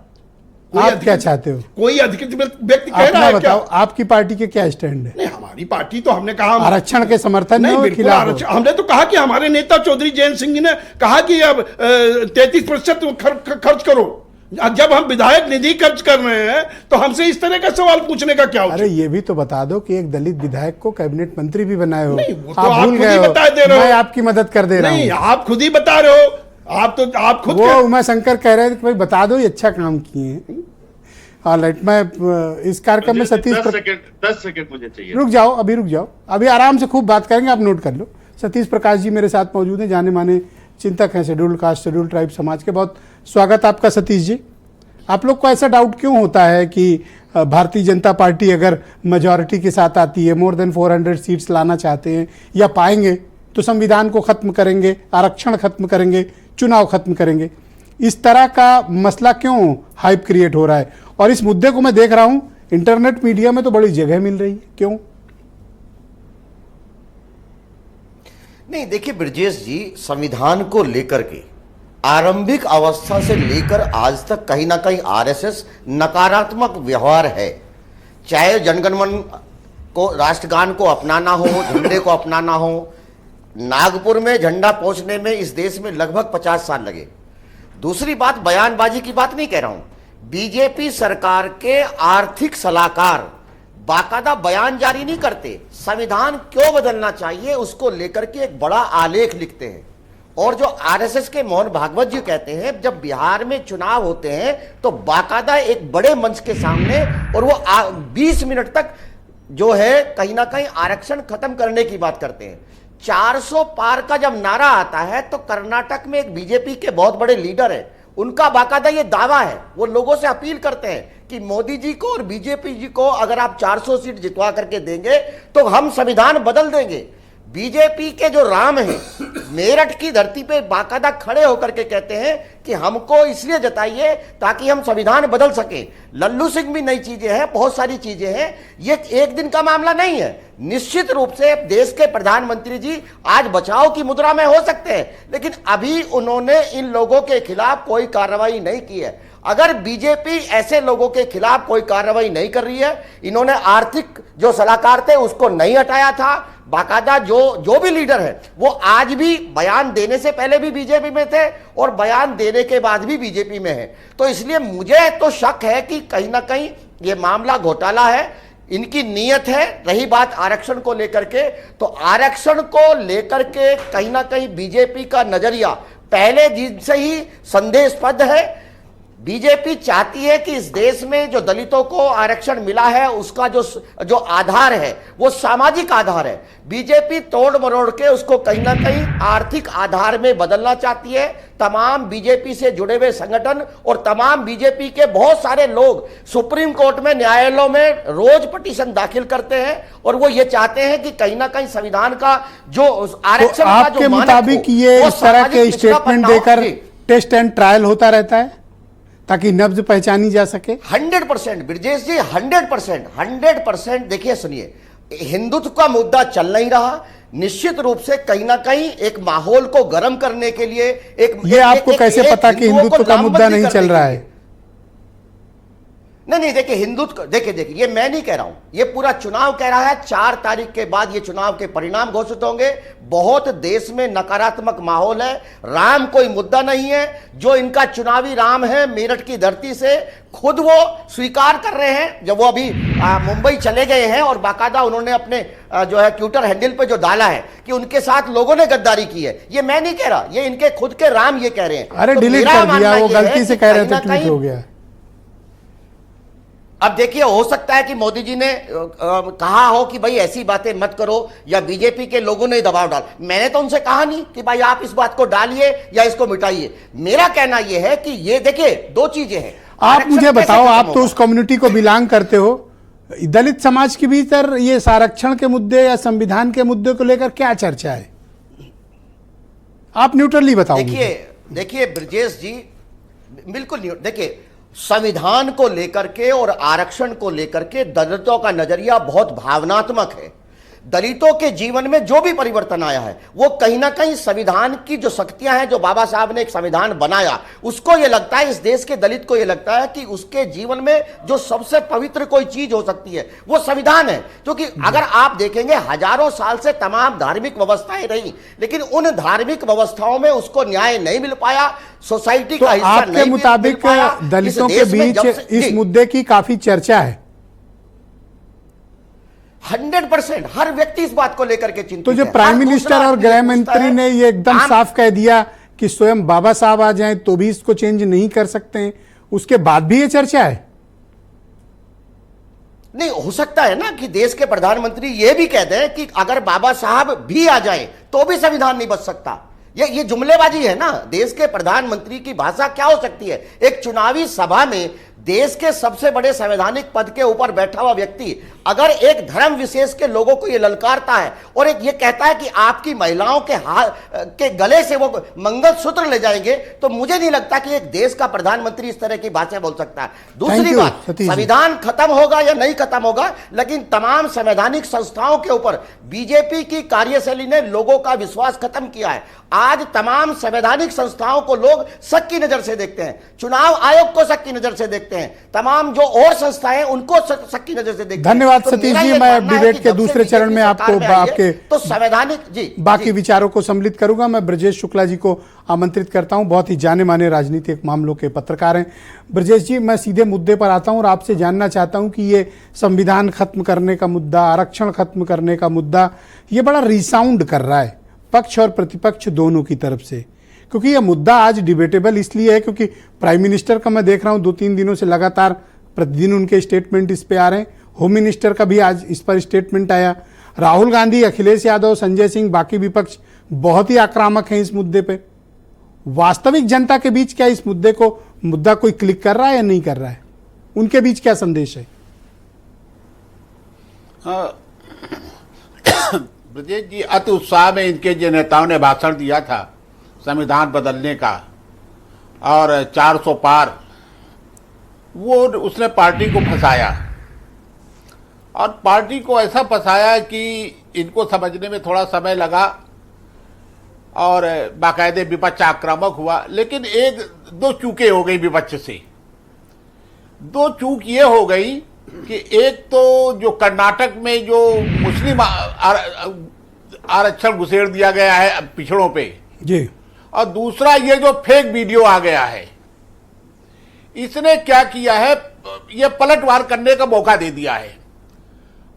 आप क्या चाहते हो? कोई अधिकृत व्यक्ति कह रहा है क्या? बताओ, आपकी पार्टी के क्या स्टैंड है? नहीं, हमारी पार्टी तो हमने कहा आरक्षण के समर्थन में नहीं, खिलाफ। हमने तो कहा कि हमारे नेता चौधरी जयंत सिंह जी ने कहा कि अब 33% खर्च करो। जब हम विधायक निधि खर्च कर रहे हैं तो हमसे इस तरह का सवाल पूछने का क्या? अरे ये भी तो बता दो कि एक दलित विधायक को कैबिनेट मंत्री भी बनाए हो। नहीं, वो तो आप खुद ही बता दे रहे हो। मैं आपकी मदद कर दे रहा हूं। नहीं, आप खुद ही बता रहे हो। आप खुद वो उमा शंकर कह रहे थे कि भाई बता दो, ये अच्छा काम किए हैं। ऑलराइट, मैं इस कार्यक्रम में 10 सेकंड मुझे चाहिए। रुक जाओ, अभी रुक जाओ, अभी आराम से खूब बात करेंगे, आप नोट कर लो। सतीश प्रकाश जी मेरे साथ मौजूद हैं, जाने माने चिंतक हैं शेड्यूल्ड कास्ट शेड्यूल्ड ट्राइब समाज के। बहुत स्वागत आपका सतीश जी। आप लोग को ऐसा डाउट क्यों होता है कि भारतीय जनता पार्टी अगर मेजॉरिटी के साथ आती है, मोर देन 400 सीट्स लाना चाहते हैं या पाएंगे, तो संविधान को खत्म करेंगे, आरक्षण खत्म करेंगे, चुनाव खत्म करेंगे? इस तरह का मसला क्यों हाइप क्रिएट हो रहा है? और इस मुद्दे को मैं देख रहा हूं इंटरनेट मीडिया में तो बड़ी जगह मिल रही है, क्यों? नहीं, देखिए ब्रजेश जी, संविधान को लेकर के आरंभिक अवस्था से लेकर आज तक कहीं ना कहीं आरएसएस नकारात्मक व्यवहार है। चाहे जनगणमन को, राष्ट्रगान को अपनाना हो, झंडे को अपनाना हो। नागपुर में झंडा पहुंचने में इस देश में लगभग 50 साल लगे। दूसरी बात, बयानबाजी की बात नहीं कह रहा हूं। बीजेपी सरकार के आर्थिक सलाहकार बाकायदा बयान जारी नहीं करते, संविधान क्यों बदलना चाहिए उसको लेकर के एक बड़ा आलेख लिखते हैं। और जो आरएसएस के मोहन भागवत जी कहते हैं, जब बिहार में चुनाव होते हैं तो बाकायदा एक बड़े मंच के सामने और वो 20 मिनट तक जो है कहीं ना कहीं आरक्षण खत्म करने की बात करते हैं। 400 पार का जब नारा आता है तो कर्नाटक में एक बीजेपी के बहुत बड़े लीडर है, उनका बाकायदा ये दावा है, वो लोगों से अपील करते हैं कि मोदी जी को और बीजेपी जी को अगर आप 400 सीट जितवा करके देंगे तो हम संविधान बदल देंगे। बीजेपी के जो राम हैं मेरठ की धरती पे बाकायदा खड़े होकर के कहते हैं कि हमको इसलिए जताइए ताकि हम संविधान बदल सकें। लल्लू सिंह भी नई चीजें हैं, बहुत सारी चीजें हैं, ये एक दिन का मामला नहीं है। निश्चित रूप से देश के प्रधानमंत्री जी आज बचाव की मुद्रा में हो सकते हैं, लेकिन अभी उन्होंने इन लोगों के खिलाफ कोई कार्रवाई नहीं की है। अगर बीजेपी ऐसे लोगों के खिलाफ कोई कार्रवाई नहीं कर रही है, इन्होंने आर्थिक जो सलाहकार थे उसको नहीं हटाया था, बाकायदा जो भी लीडर है वो आज भी बयान देने से पहले भी बीजेपी में थे और बयान देने के बाद भी बीजेपी में है। तो इसलिए मुझे तो शक है कि कहीं ना कहीं ये मामला घोटाला है, इनकी नीयत है। रही बात आरक्षण को लेकर के, तो आरक्षण को लेकर के कहीं ना कहीं बीजेपी का नजरिया पहले दिन से ही संदेहास्पद है। बीजेपी चाहती है कि इस देश में जो दलितों को आरक्षण मिला है उसका जो आधार है वो सामाजिक आधार है। बीजेपी तोड़ मरोड़ के उसको कहीं ना कहीं आर्थिक आधार में बदलना चाहती है। तमाम बीजेपी से जुड़े हुए संगठन और तमाम बीजेपी के बहुत सारे लोग सुप्रीम कोर्ट में, न्यायालयों में रोज पिटीशन दाखिल करते हैं और वो ये चाहते हैं कि कहीं ना कहीं संविधान का जो आरक्षण तो का जो मुताबिक ये इस तरह के स्टेटमेंट देकर टेस्ट एंड ट्रायल होता रहता है ताकि नब्ज पहचानी जा सके। 100% ब्रजेश जी, 100%। देखिए सुनिए, हिंदुत्व का मुद्दा चल नहीं रहा। निश्चित रूप से कहीं ना कहीं एक माहौल को गर्म करने के लिए ये आपको कैसे पता कि हिंदुत्व का मुद्दा नहीं चल रहा है? नहीं, देखिए हिंदुत्व, देखिए ये मैं नहीं कह रहा हूं, ये पूरा चुनाव कह रहा है। 4 तारीख के बाद ये चुनाव के परिणाम घोषित होंगे। बहुत देश में नकारात्मक माहौल है, राम कोई मुद्दा नहीं है। जो इनका चुनावी राम है मेरठ की धरती से खुद वो स्वीकार कर रहे हैं। जब वो अभी मुंबई चले गए हैं और बाकायदा उन्होंने अपने जो है ट्विटर हैंडल पे जो डाला है कि उनके साथ लोगों ने गद्दारी की है, ये मैं नहीं कह रहा, ये इनके खुद के राम ये कह रहे हैं। अरे डिलीट कर दिया, वो गलती से कह रहे थे, ट्वीट हो गया। अब देखिए, हो सकता है कि मोदी जी ने कहा हो कि भाई ऐसी बातें मत करो, या बीजेपी के लोगों ने दबाव डाल। मैंने तो उनसे कहा नहीं कि भाई आप इस बात को डालिए या इसको मिटाइए। मेरा कहना यह है कि ये देखिए 2 चीजें हैं। आप मुझे बताओ, आप तो उस कम्युनिटी को बिलोंग करते हो, दलित समाज के भीतर ये आरक्षण के मुद्दे या संविधान के मुद्दे को लेकर क्या चर्चा है? आप न्यूट्रली बताओ। देखिए ब्रजेश जी, बिल्कुल नहीं। देखिए, संविधान को लेकर के और आरक्षण को लेकर के दलितों का नजरिया बहुत भावनात्मक है। दलितों के जीवन में जो भी परिवर्तन आया है वो कहीं ना कहीं संविधान की जो शक्तियां हैं, जो बाबा साहब ने एक संविधान बनाया, उसको ये लगता है, इस देश के दलित को ये लगता है कि उसके जीवन में जो सबसे पवित्र कोई चीज हो सकती है वो संविधान है। क्योंकि अगर आप देखेंगे हजारों साल से तमाम धार्मिक व्यवस्थाएं रही, लेकिन उन धार्मिक व्यवस्थाओं में उसको न्याय नहीं मिल पाया, सोसाइटी का हिस्सा आपके मुताबिक दलितों के बीच इस मुद्दे की काफी चर्चा है? 100% हर व्यक्ति इस बात को लेकर के चिंतित है। तो जो प्राइम मिनिस्टर और गृह मंत्री ने ये एकदम साफ कह दिया कि स्वयं बाबा साहब आ जाएं तो भी इसको चेंज नहीं कर सकते हैं, उसके बाद भी ये चर्चा है? नहीं, हो सकता है ना कि देश के प्रधानमंत्री ये भी कह दें कि अगर बाबा साहब भी आ जाएं तो भी संविधान नहीं बच सकता। ये जुमलेबाजी है ना। देश के प्रधानमंत्री की भाषा क्या हो सकती है? एक चुनावी सभा में देश के सबसे बड़े संवैधानिक पद के ऊपर बैठा हुआ व्यक्ति अगर एक धर्म विशेष के लोगों को ये ललकारता है और एक ये कहता है कि आपकी महिलाओं के हाथ के गले से वो मंगलसूत्र ले जाएंगे, तो मुझे नहीं लगता कि एक देश का प्रधानमंत्री इस तरह की भाषा बोल सकता है। दूसरी बात, संविधान खत्म होगा या नहीं खत्म होगा, लेकिन तमाम संवैधानिक संस्थाओं के ऊपर बीजेपी की कार्यशैली ने लोगों का विश्वास खत्म किया है। आज तमाम संवैधानिक संस्थाओं को लोग शक की नजर से देखते हैं, चुनाव आयोग को शक की नजर से देखते हैं, तमाम जो और संस्थाएं उनको शक की नजर से देखते हैं। धन्यवाद सतीश जी। मैं डिबेट के दूसरे चरण में आपको आपके तो संवैधानिक बाकी विचारों को सम्मिलित करूंगा। मैं ब्रजेश शुक्ला जी को आमंत्रित करता हूं, बहुत ही जाने माने राजनीतिक मामलों के पत्रकार हैं। ब्रजेश जी, मैं सीधे मुद्दे पर आता हूं और आपसे जानना चाहता हूं कि ये संविधान खत्म करने का मुद्दा, आरक्षण खत्म करने का मुद्दा, ये बड़ा रिसाउंड कर रहा है पक्ष और प्रतिपक्ष दोनों की तरफ से, क्योंकि यह मुद्दा आज डिबेटेबल इसलिए है क्योंकि प्राइम मिनिस्टर का मैं देख रहा हूं 2-3 दिनों से लगातार प्रतिदिन उनके स्टेटमेंट इस पे आ रहे हैं। होम मिनिस्टर का भी आज इस पर स्टेटमेंट आया। राहुल गांधी, अखिलेश यादव, संजय सिंह, बाकी विपक्ष बहुत ही आक्रामक हैं इस मुद्दे पे। वास्तविक जनता के बीच क्या इस मुद्दा कोई क्लिक कर रहा है या नहीं कर रहा है? उनके बीच क्या संदेश है? ब्रजेश जी, अति उत्साह में इनके जो नेताओं ने भाषण दिया था संविधान बदलने का और 400 पार, वो उसने पार्टी को फंसाया और पार्टी को ऐसा फंसाया कि इनको समझने में थोड़ा समय लगा और बाकायदे विपक्ष आक्रामक हुआ। लेकिन 1-2 चूकें हो गई विपक्ष से। 2 चूक ये हो गई कि एक तो जो कर्नाटक में जो मुस्लिम आरक्षण घुसेड़ दिया गया है पिछड़ों पे जी, और दूसरा ये जो फेक वीडियो आ गया है, इसने क्या किया है, ये पलटवार करने का मौका दे दिया है।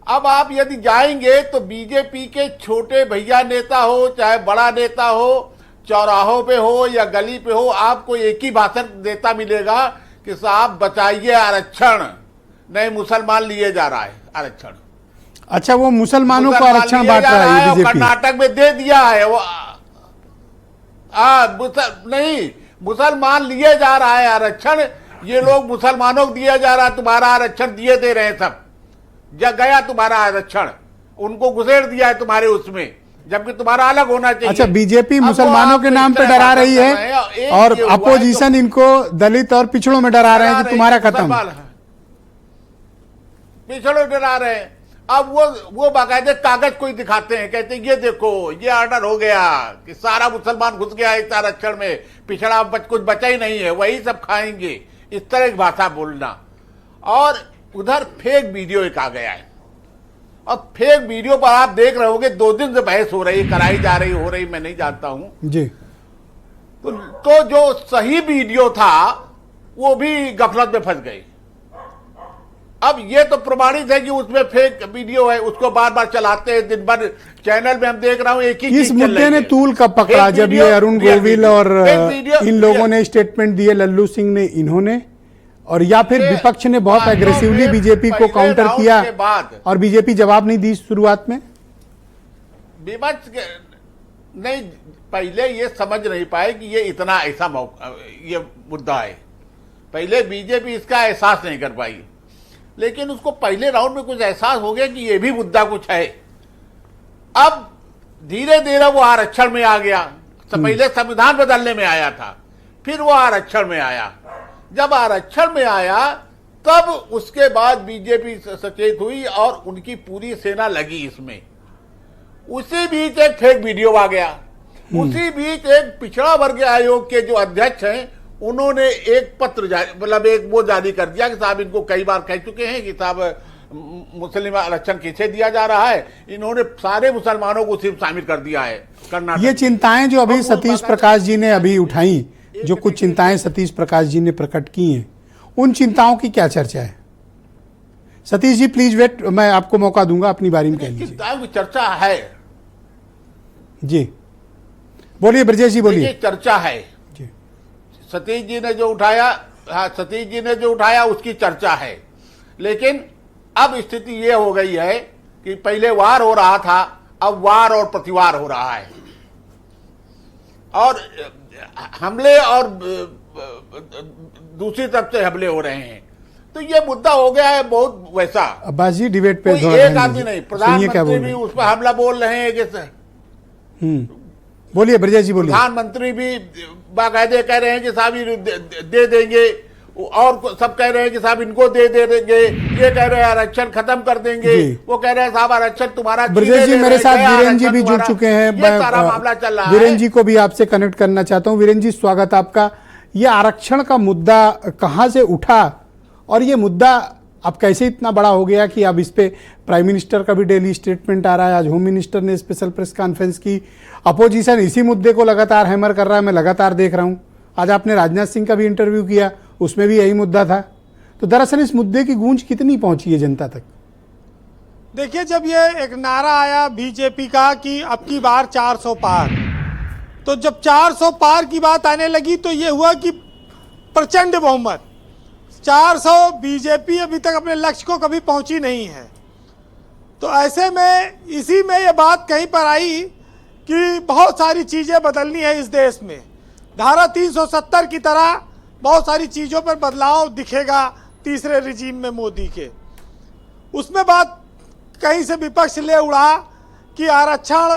अब आप यदि जाएंगे तो बीजेपी के छोटे भैया नेता हो चाहे बड़ा नेता हो, चौराहों पे हो या गली पे हो, आपको एक ही भाषण देता मिलेगा कि साहब बचाइए आरक्षण, नहीं मुसलमान लिए जा रहा है आरक्षण। अच्छा, वो मुसलमानों को आरक्षण बांट रहा है बीजेपी। कर्नाटक में दे दिया है वो, नहीं मुसलमान लिए जा रहा है आरक्षण। ये लोग मुसलमानों को दिया जा रहा है, तुम्हारा आरक्षण दिए दे रहे हैं सब, जब गया तुम्हारा आरक्षण, उनको घुसेड़ दिया है तुम्हारे उसमें, जबकि तुम्हारा अलग होना चाहिए। अच्छा, बीजेपी मुसलमानों के नाम पे डरा रही है और अपोजिशन इनको दलित और पिछड़ों में डरा रहे हैं कि तुम्हारा खत्म, पिछड़ों डरा रहे हैं। अब वो बाकायदे कागज कोई दिखाते हैं, कहते हैं ये देखो ये ऑर्डर हो गया कि सारा मुसलमान घुस गया इस आरक्षण में, पिछड़ा कुछ बचा ही नहीं है, वही सब खाएंगे, इस तरह की भाषा बोलना। और उधर फेक वीडियो एक आ गया है और फेक वीडियो पर आप देख रहे होंगे 2 दिन से बहस हो रही, कराई जा रही, हो रही, मैं नहीं जानता हूं जी। तो जो सही वीडियो था वो भी गफलत में फंस गई। अब ये तो प्रमाणित है कि उसमें फेक वीडियो है, उसको बार बार चलाते हैं दिन भर, चैनल में हम देख रहा हूं एक ही इस मुद्दे ने तूल कब पकड़ा जब ये अरुण गोविल और इन लोगों ने स्टेटमेंट दिए, लल्लू सिंह ने, इन्होंने, और या फिर विपक्ष ने बहुत एग्रेसिवली बीजेपी को काउंटर किया और बीजेपी जवाब नहीं दी शुरुआत में? विपक्ष नहीं, पहले ये समझ नहीं पाए कि ये इतना ऐसा ये मुद्दा है, पहले बीजेपी इसका एहसास नहीं कर पाई, लेकिन उसको पहले राउंड में कुछ एहसास हो गया कि ये भी मुद्दा कुछ है। अब धीरे धीरे वो आरक्षण में आ गया, पहले संविधान बदलने में आया था, फिर वो आरक्षण में आया। जब आरक्षण में आया तब उसके बाद बीजेपी सचेत हुई और उनकी पूरी सेना लगी इसमें। उसी बीच एक फेक वीडियो आ गया, उसी बीच एक पिछड़ा वर्ग आयोग के जो अध्यक्ष हैं उन्होंने एक पत्र मतलब एक वो जारी कर दिया कि साहब इनको कई बार कह चुके हैं कि साहब मुस्लिम आरक्षण किसे दिया जा रहा है, इन्होंने सारे मुसलमानों को सिर्फ शामिल कर दिया है कर्नाटक। ये चिंताएं जो अभी सतीश प्रकाश जी ने अभी उठाई, जो कुछ चिंताएं सतीश प्रकाश जी ने प्रकट की हैं, उन चिंताओं की क्या चर्चा है? सतीश जी प्लीज वेट, मैं आपको मौका दूंगा, अपनी बारी में कह लीजिए। चिंताओं की चर्चा है जी, बोलिए ब्रजेश जी, बोलिए। चर्चा है जी, सतीश जी ने जो उठाया, हाँ सतीश जी ने जो उठाया उसकी चर्चा है, लेकिन अब स्थिति ये हो गई है कि पहले वार हो रहा था, अब वार और प्रतिवार हो रहा है। और हमले और दूसरी तरफ से हमले हो रहे हैं, तो ये मुद्दा हो गया है बहुत वैसा। अब्बास जी डिबेट पे कोई एक आदमी नहीं, प्रधानमंत्री भी उस पर हमला बोल रहे हैं कि बोलिए ब्रजेश जी बोलिए। प्रधानमंत्री भी बाकायदे कह रहे हैं कि साहब ये दे देंगे, और सब कह रहे हैं कि साहब इनको दे देंगे, ये कह रहे हैं आरक्षण खत्म कर देंगे, वो कह रहे हैं साहब आरक्षण तुम्हारा। ब्रजेश जी मेरे साथ वीरेन जी भी जुड़ चुके हैं, सारा मामला चल रहा है। वीरेन जी को भी आपसे कनेक्ट करना चाहता हूं। वीरेन जी स्वागत आपका। ये आरक्षण का मुद्दा कहां से उठा और ये मुद्दा अब कैसे इतना बड़ा हो गया कि अब इस पे प्राइम मिनिस्टर का भी डेली स्टेटमेंट आ रहा है, आज होम मिनिस्टर ने स्पेशल प्रेस कॉन्फ्रेंस की, अपोजिशन इसी मुद्दे को लगातार हैमर कर रहा है, मैं लगातार देख रहा हूं। आज आपने राजनाथ सिंह का भी इंटरव्यू किया, उसमें भी यही मुद्दा था। तो दरअसल इस मुद्दे की गूंज कितनी पहुंची है जनता तक? देखिए, जब ये एक नारा आया बीजेपी का कि अब की बार 400 पार, तो जब 400 पार की बात आने लगी तो ये हुआ कि प्रचंड बहुमत 400, बीजेपी अभी तक अपने लक्ष्य को कभी पहुंची नहीं है। तो ऐसे में इसी में ये बात कहीं पर आई कि बहुत सारी चीज़ें बदलनी है इस देश में। धारा 370 की तरह बहुत सारी चीज़ों पर बदलाव दिखेगा तीसरे रिजीम में मोदी के। उसमें बात कहीं से विपक्ष ले उड़ा कि आरक्षण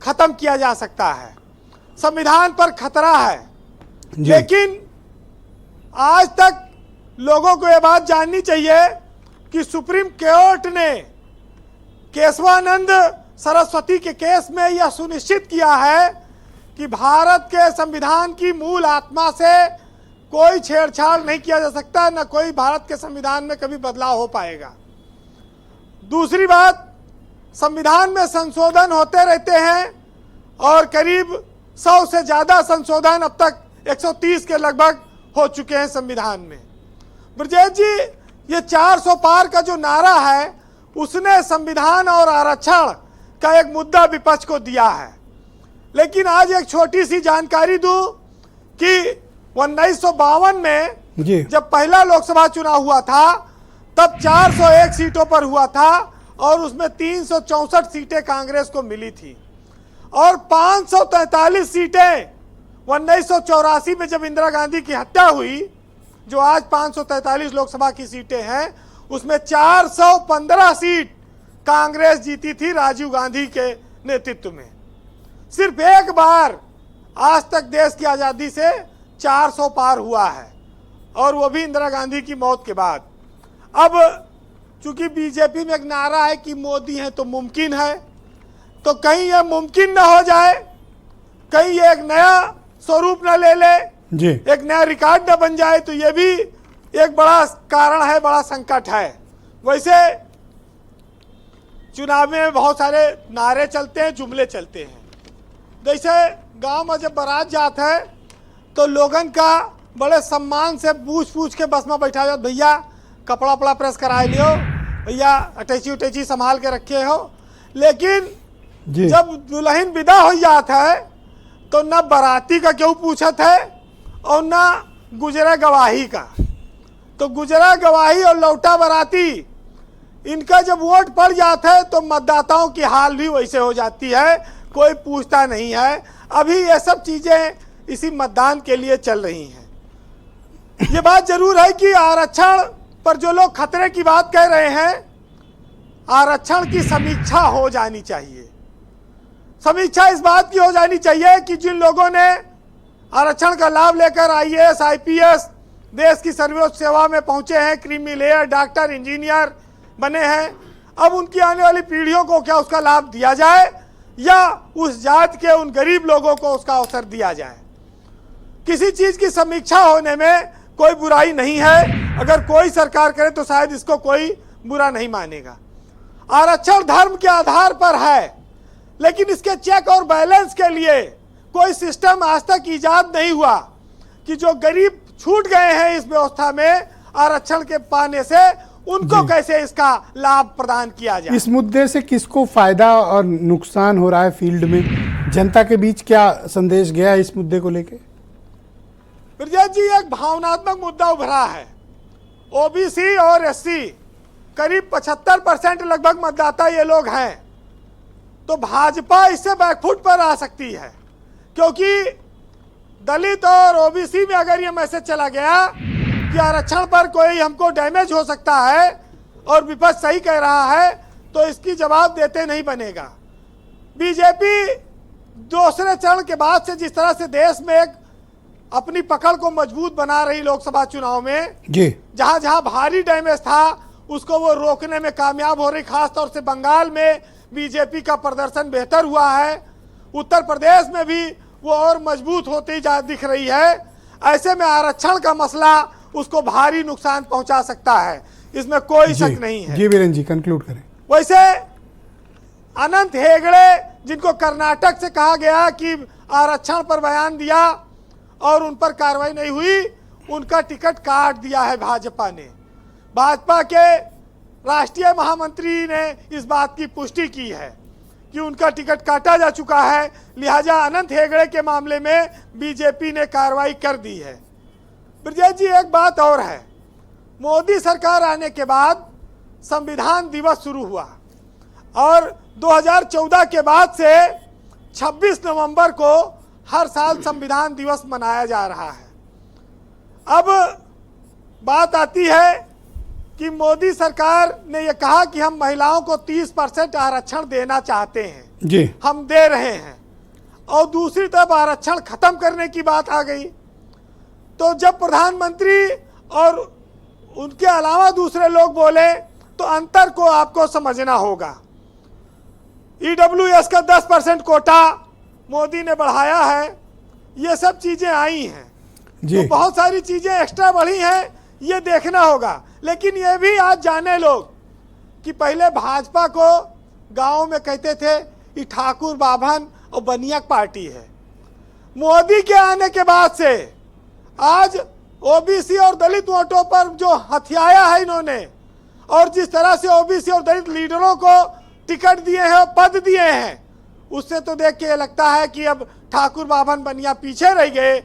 खत्म किया जा सकता है, संविधान पर खतरा है। लेकिन आज तक लोगों को यह बात जाननी चाहिए कि सुप्रीम कोर्ट ने केशवानंद सरस्वती के केस में यह सुनिश्चित किया है कि भारत के संविधान की मूल आत्मा से कोई छेड़छाड़ नहीं किया जा सकता, न कोई भारत के संविधान में कभी बदलाव हो पाएगा। दूसरी बात, संविधान में संशोधन होते रहते हैं और करीब 100 से ज़्यादा संशोधन अब तक 130 के लगभग हो चुके हैं संविधान में। ब्रजेश जी, ये 400 पार का जो नारा है उसने संविधान और आरक्षण का एक मुद्दा विपक्ष को दिया है। लेकिन आज एक छोटी सी जानकारी दूं कि 1952 में जब पहला लोकसभा चुनाव हुआ था तब 401 सीटों पर हुआ था और उसमें 364 सीटें कांग्रेस को मिली थी और 543 सीटें 1984 में जब इंदिरा गांधी की हत्या हुई, जो आज 543 लोकसभा की सीटें हैं, उसमें 415 सीट कांग्रेस जीती थी राजीव गांधी के नेतृत्व में। सिर्फ एक बार आज तक देश की आज़ादी से 400 पार हुआ है और वो भी इंदिरा गांधी की मौत के बाद। अब चूंकि बीजेपी में एक नारा है कि मोदी है तो मुमकिन है, तो कहीं ये मुमकिन ना हो जाए, कहीं ये एक नया स्वरूप न ले ले, एक नया रिकॉर्ड न बन जाए, तो ये भी एक बड़ा कारण है, बड़ा संकट है। वैसे चुनाव में बहुत सारे नारे चलते हैं, जुमले चलते हैं। जैसे गांव में जब बारात जाता है तो लोगन का बड़े सम्मान से पूछ के बस में बैठा जाता, भैया कपड़ा वपड़ा प्रेस करा लियो, भैया अटैची उटैची संभाल के रखे हो। लेकिन जब दुल्हन विदा हो जाता है तो न बाराती का क्यों पूछत है और न गुजरा गवाही का। तो गुजरा गवाही और लौटा बाराती, इनका जब वोट पड़ जाता है तो मतदाताओं की हाल भी वैसे हो जाती है, कोई पूछता नहीं है। अभी ये सब चीजें इसी मतदान के लिए चल रही हैं। ये बात जरूर है कि आरक्षण पर जो लोग खतरे की बात कह रहे हैं, आरक्षण की समीक्षा हो जानी चाहिए। समीक्षा इस बात की हो जानी चाहिए कि जिन लोगों ने आरक्षण का लाभ लेकर IAS, IPS देश की सर्वोच्च सेवा में पहुंचे हैं, क्रीमी लेयर, डॉक्टर, इंजीनियर बने हैं, अब उनकी आने वाली पीढ़ियों को क्या उसका लाभ दिया जाए या उस जात के उन गरीब लोगों को उसका अवसर दिया जाए। किसी चीज की समीक्षा होने में कोई बुराई नहीं है। अगर कोई सरकार करे तो शायद इसको कोई बुरा नहीं मानेगा। आरक्षण धर्म के आधार पर है, लेकिन इसके चेक और बैलेंस के लिए कोई सिस्टम आज तक इजाद नहीं हुआ कि जो गरीब छूट गए हैं इस व्यवस्था में आरक्षण के पाने से, उनको कैसे इसका लाभ प्रदान किया जाए। इस मुद्दे से किसको फायदा और नुकसान हो रहा है फील्ड में, जनता के बीच क्या संदेश गया इस मुद्दे को लेकर? ब्रजेश जी, एक भावनात्मक मुद्दा उभरा है। OBC और SC करीब 75% लगभग मतदाता ये लोग हैं, तो भाजपा इससे बैकफुट पर आ सकती है। क्योंकि दलित और ओबीसी में अगर ये मैसेज चला गया कि आरक्षण पर कोई हमको डैमेज हो सकता है और विपक्ष सही कह रहा है, तो इसकी जवाब देते नहीं बनेगा। बीजेपी दूसरे चरण के बाद से जिस तरह से देश में एक अपनी पकड़ को मजबूत बना रही लोकसभा चुनाव में, जहां जहां भारी डैमेज था उसको वो रोकने में कामयाब हो रही। खासतौर से बंगाल में बीजेपी का प्रदर्शन बेहतर हुआ है, उत्तर प्रदेश में भी वो और मजबूत होती जा दिख रही है। ऐसे में आरक्षण का मसला उसको भारी नुकसान पहुंचा सकता है, इसमें कोई शक नहीं है। जी वीरेंद्र जी, कंक्लूड करें। वैसे अनंत हेगड़े, जिनको कर्नाटक से कहा गया कि आरक्षण पर बयान दिया और उन पर कार्रवाई नहीं हुई, उनका टिकट काट दिया है भाजपा ने। भाजपा के राष्ट्रीय महामंत्री ने इस बात की पुष्टि की है कि उनका टिकट काटा जा चुका है, लिहाजा अनंत हेगड़े के मामले में बीजेपी ने कार्रवाई कर दी है। ब्रजेश जी, एक बात और है, मोदी सरकार आने के बाद संविधान दिवस शुरू हुआ और 2014 के बाद से 26 नवंबर को हर साल संविधान दिवस मनाया जा रहा है। अब बात आती है कि मोदी सरकार ने यह कहा कि हम महिलाओं को 30% आरक्षण देना चाहते हैं, जी हम दे रहे हैं, और दूसरी तरफ आरक्षण खत्म करने की बात आ गई। तो जब प्रधानमंत्री और उनके अलावा दूसरे लोग बोले तो अंतर को आपको समझना होगा। ईडब्ल्यूएस का 10% कोटा मोदी ने बढ़ाया है, ये सब चीजें आई हैं, तो बहुत सारी चीजें एक्स्ट्रा बढ़ी हैं, ये देखना होगा। लेकिन ये भी आज जाने लोग कि पहले भाजपा को गांव में कहते थे कि ठाकुर बाभन और बनिया पार्टी है। मोदी के आने के बाद से आज ओबीसी और दलित वोटों पर जो हथियाया है इन्होंने, और जिस तरह से ओबीसी और दलित लीडरों को टिकट दिए हैं, पद दिए हैं, उससे तो देख के लगता है कि अब ठाकुर बाभन बनिया पीछे रह गए,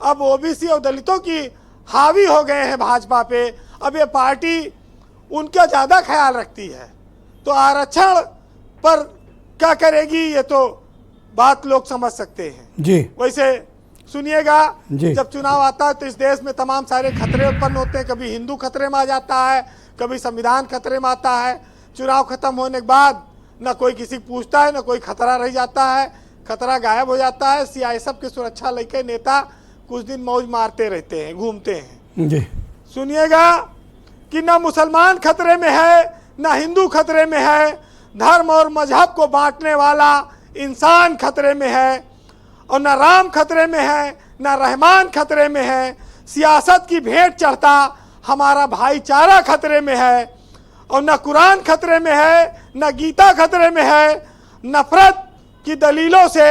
अब ओबीसी और दलितों की हावी हो गए हैं भाजपा पे। अब ये पार्टी उनका ज़्यादा ख्याल रखती है, तो आरक्षण पर क्या करेगी ये तो बात लोग समझ सकते हैं। जी वैसे सुनिएगा, जब चुनाव आता है तो इस देश में तमाम सारे खतरे उत्पन्न होते हैं। कभी हिंदू खतरे में आ जाता है, कभी संविधान खतरे में आता है। चुनाव खत्म होने के बाद न कोई किसी पूछता है, न कोई खतरा रह जाता है, खतरा गायब हो जाता है। सीआईएसएफ की सुरक्षा लेके नेता कुछ दिन मौज मारते रहते हैं, घूमते हैं। जी सुनिएगा कि न मुसलमान खतरे में है, न हिंदू खतरे में है, धर्म और मजहब को बांटने वाला इंसान खतरे में है, और न राम खतरे में है, न रहमान खतरे में है। सियासत की भेंट चढ़ता हमारा भाईचारा खतरे में है, और न कुरान खतरे में है, न गीता खतरे में है। नफरत की दलीलों से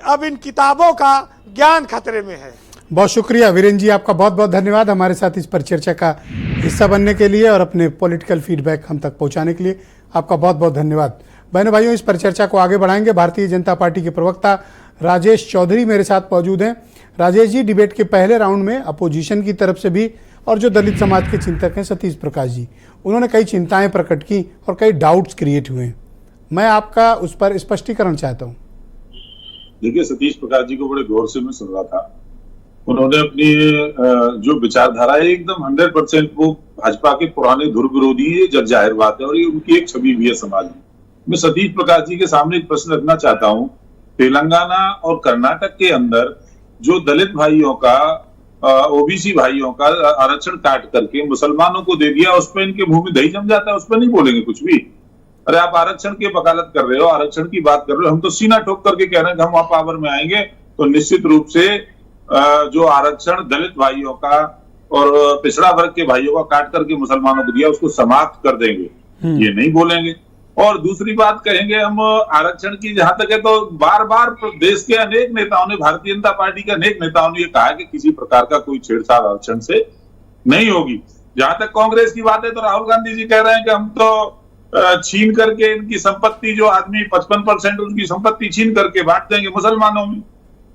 अब इन किताबों का ज्ञान खतरे में है। बहुत शुक्रिया वीरेंद्र जी, आपका बहुत बहुत धन्यवाद हमारे साथ इस परिचर्चा का हिस्सा बनने के लिए और अपने पॉलिटिकल फीडबैक हम तक पहुंचाने के लिए आपका बहुत बहुत धन्यवाद। बहनों भाइयों, इस परिचर्चा को आगे बढ़ाएंगे। भारतीय जनता पार्टी के प्रवक्ता राजेश चौधरी मेरे साथ मौजूद हैं। राजेश जी, डिबेट के पहले राउंड में अपोजिशन की तरफ से भी और जो दलित समाज के चिंतक हैं सतीश प्रकाश जी, उन्होंने कई चिंताएं प्रकट की और कई डाउट्स क्रिएट हुए हैं। मैं आपका उस पर स्पष्टीकरण चाहता हूँ। देखिए, सतीश प्रकाश जी को बड़े गौर से मैं सुन रहा था। उन्होंने अपनी जो विचारधारा है एकदम 100% वो भाजपा के पुराने धुर विरोधी है, जग जाहिर बात है, और ये उनकी एक छवि भी है समाज में। मैं सतीश प्रकाश जी के सामने एक प्रश्न रखना चाहता हूँ। तेलंगाना और कर्नाटक के अंदर जो दलित भाइयों का, ओबीसी भाइयों का आरक्षण काट करके मुसलमानों को दे दिया, उस पर इनके मुंह में दही जम जाता है, उस पर नहीं बोलेंगे कुछ भी। अरे आप आरक्षण की वकालत कर रहे हो, आरक्षण की बात कर रहे हो, हम तो सीना ठोक करके कह रहे हैं कि हम वहां पावर में आएंगे तो निश्चित रूप से जो आरक्षण दलित भाइयों का और पिछड़ा वर्ग के भाइयों का काट करके मुसलमानों को दिया उसको समाप्त कर देंगे, ये नहीं बोलेंगे। और दूसरी बात कहेंगे हम आरक्षण की, जहां तक है तो बार बार देश के अनेक नेताओं ने, भारतीय जनता पार्टी के अनेक नेताओं ने ये कहा कि किसी प्रकार का कोई छेड़छाड़ आरक्षण से नहीं होगी। जहां तक कांग्रेस की बात है तो राहुल गांधी जी कह रहे हैं कि हम तो छीन करके इनकी संपत्ति, जो आदमी 55% उनकी संपत्ति छीन करके बांट देंगे मुसलमानों में।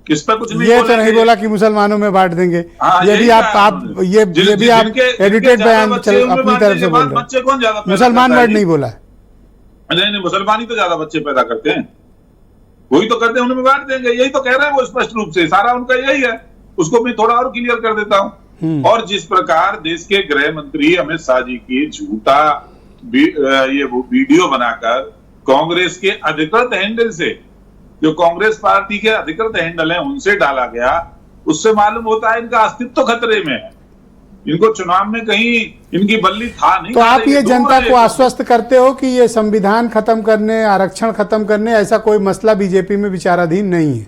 किस पर कुछ नहीं, ये तो नहीं बोला कि मुसलमानों में बांट देंगे। ये भी आप ये भी आप एडिटेड बयान अपनी तरफ से बोल रहे हैं। मुसलमान वर्ड नहीं बोला है। नहीं, मुसलमान ही तो ज्यादा बच्चे पैदा करते हैं। वही तो करते हैं, उन्हें बांट देंगे, यही तो कह रहे हैं वो स्पष्ट रूप से, सारा उनका यही है। उसको मैं थोड़ा और क्लियर कर देता हूं। और जिस प्रकार देश के गृह मंत्री अमित शाह जी की झूठा ये वो वीडियो बनाकर कांग्रेस के अधिकृत हैंडल से, जो कांग्रेस पार्टी के अधिकृत हैंडल है उनसे डाला गया, उससे मालूम होता है इनका अस्तित्व खतरे में है। इनको चुनाव में कहीं इनकी बल्ली था नहीं। तो आप ये जनता को आश्वस्त करते हो कि ये संविधान खत्म करने, आरक्षण खत्म करने, ऐसा कोई मसला बीजेपी में विचाराधीन नहीं है?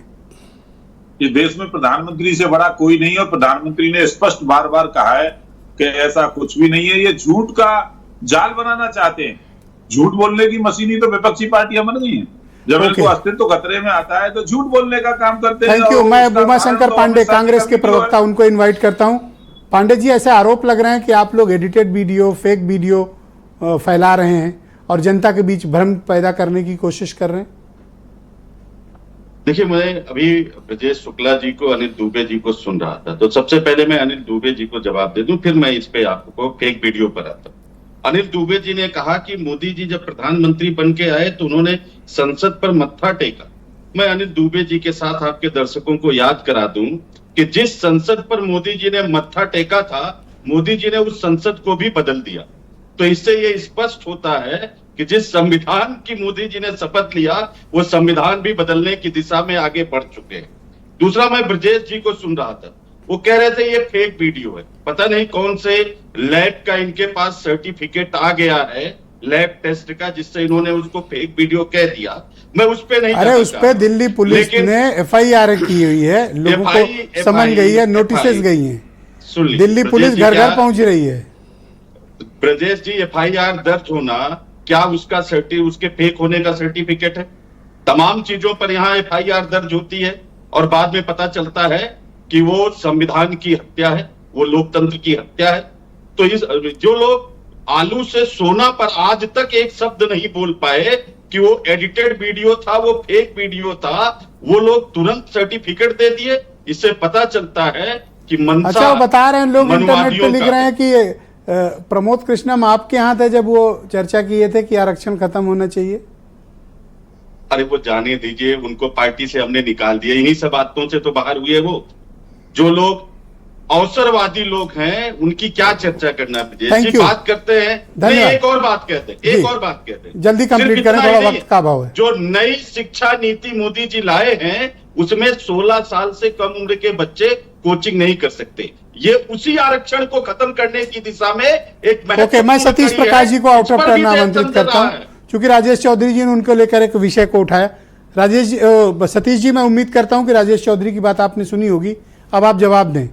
ये देश में प्रधानमंत्री से बड़ा कोई नहीं है, और प्रधानमंत्री ने स्पष्ट बार बार कहा है कि ऐसा कुछ भी नहीं है। ये झूठ का जाल बनाना चाहते हैं। झूठ बोलने की मशीनी तो विपक्षी पार्टियां बन गई हैं। जब इनको अस्तित्व खतरे में आता है तो झूठ बोलने का काम करते हैं। Thank you. मैं उमाशंकर पांडे, कांग्रेस के प्रवक्ता, उनको इन्वाइट करता हूं। पांडे जी, ऐसे आरोप लग रहे हैं कि आप लोग एडिटेड वीडियो, फेक वीडियो फैला रहे हैं और जनता के बीच भ्रम पैदा करने की कोशिश कर रहे हैं। देखिए, मैं अभी ब्रजेश शुक्ला जी को, अनिल दुबे जी को सुन रहा था, तो सबसे पहले मैं अनिल दुबे जी को जवाब दे दूं, फिर मैं इस पे आपको फेक वीडियो पर आता हूं। अनिल दुबे जी ने कहा कि मोदी जी जब प्रधानमंत्री बन के आए तो उन्होंने संसद पर मत्था टेका। मैं अनिल दुबे जी के साथ आपके दर्शकों को याद करा दूं कि जिस संसद पर मोदी जी ने मत्था टेका था, मोदी जी ने उस संसद को भी बदल दिया। तो इससे ये स्पष्ट होता है कि जिस संविधान की मोदी जी ने शपथ लिया, वो संविधान भी बदलने की दिशा में आगे बढ़ चुके हैं। दूसरा, मैं ब्रजेश जी को सुन रहा था, वो कह रहे थे ये फेक वीडियो है। पता नहीं कौन से लैब का इनके पास सर्टिफिकेट आ गया है, लैब टेस्ट का, जिससे इन्होंने उसको फेक वीडियो कह दिया। मैं उस पे नहीं, अरे उस पे दिल्ली पुलिस ने FIR की हुई है, लोगों को समन गई है, नोटिसेस गई हैं, दिल्ली पुलिस घर घर पहुंच रही है। ब्रजेश जी, FIR दर्ज होना क्या उसका उसके फेक होने का सर्टिफिकेट है? तमाम चीजों पर यहाँ FIR दर्ज होती है और बाद में पता चलता है कि वो संविधान की हत्या है, वो लोकतंत्र की हत्या है। तो जो लोग आलू से सोना पर आज तक एक शब्द नहीं बोल पाए कि वो एडिटेड वीडियो था, वो फेक वीडियो था, वो लोग तुरंत सर्टिफिकेट दे दिए। इससे पता चलता है कि मनसा, अच्छा, वो बता रहे हैं लोग, इंटरनेट पे लिख रहे हैं कि प्रमोद कृष्णम आपके यहाँ थे जब वो चर्चा किए थे कि आरक्षण खत्म होना चाहिए। अरे वो जाने दीजिए, उनको पार्टी से हमने निकाल दिया, इन्हीं सब बातों से तो बाहर हुए। वो जो लोग अवसरवादी लोग हैं उनकी क्या चर्चा करना है? बात करते हैं, एक और बात कहते हैं, जल्दी कंप्लीट करें, थोड़ा वक्त का अभाव है। जो नई शिक्षा नीति मोदी जी लाए हैं उसमें 16 साल से कम उम्र के बच्चे कोचिंग नहीं कर सकते। ये उसी आरक्षण को खत्म करने की दिशा में एक ओके, मैं सतीश प्रकाश जी को आउट ऑफ टर्न आमंत्रित करता हूं, क्योंकि राजेश चौधरी जी ने उनको लेकर एक विषय को उठाया। सतीश जी, मैं उम्मीद करता हूं कि राजेश चौधरी की बात आपने सुनी होगी, अब आप जवाब दें।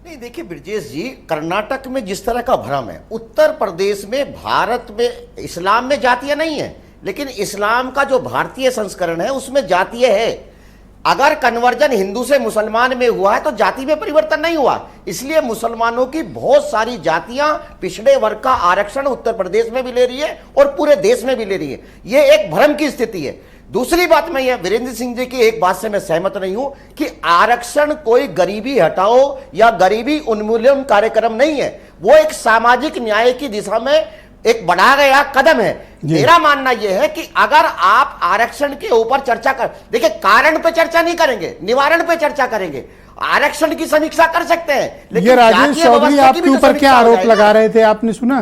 नहीं, देखिए ब्रजेश जी, कर्नाटक में जिस तरह का भ्रम है, उत्तर प्रदेश में, भारत में इस्लाम में जातीय नहीं है, लेकिन इस्लाम का जो भारतीय संस्करण है उसमें जातीय है। अगर कन्वर्जन हिंदू से मुसलमान में हुआ है तो जाति में परिवर्तन नहीं हुआ। इसलिए मुसलमानों की बहुत सारी जातियां पिछड़े वर्ग का आरक्षण उत्तर प्रदेश में भी ले रही है और पूरे देश में भी ले रही है। यह एक भ्रम की स्थिति है। दूसरी बात, मैं यह वीरेंद्र सिंह जी की एक बात से मैं सहमत नहीं हूं कि आरक्षण कोई गरीबी हटाओ या गरीबी उन्मूलन कार्यक्रम नहीं है। वो एक सामाजिक न्याय की दिशा में एक बढ़ा गया कदम है। मेरा मानना यह है कि अगर आप आरक्षण के ऊपर चर्चा कर, देखिए, कारण पे चर्चा नहीं करेंगे, निवारण पे चर्चा करेंगे। आरक्षण की समीक्षा कर सकते हैं, लेकिन ये राजेश चौधरी आपके ऊपर क्या आरोप लगा रहे थे, आपने सुना?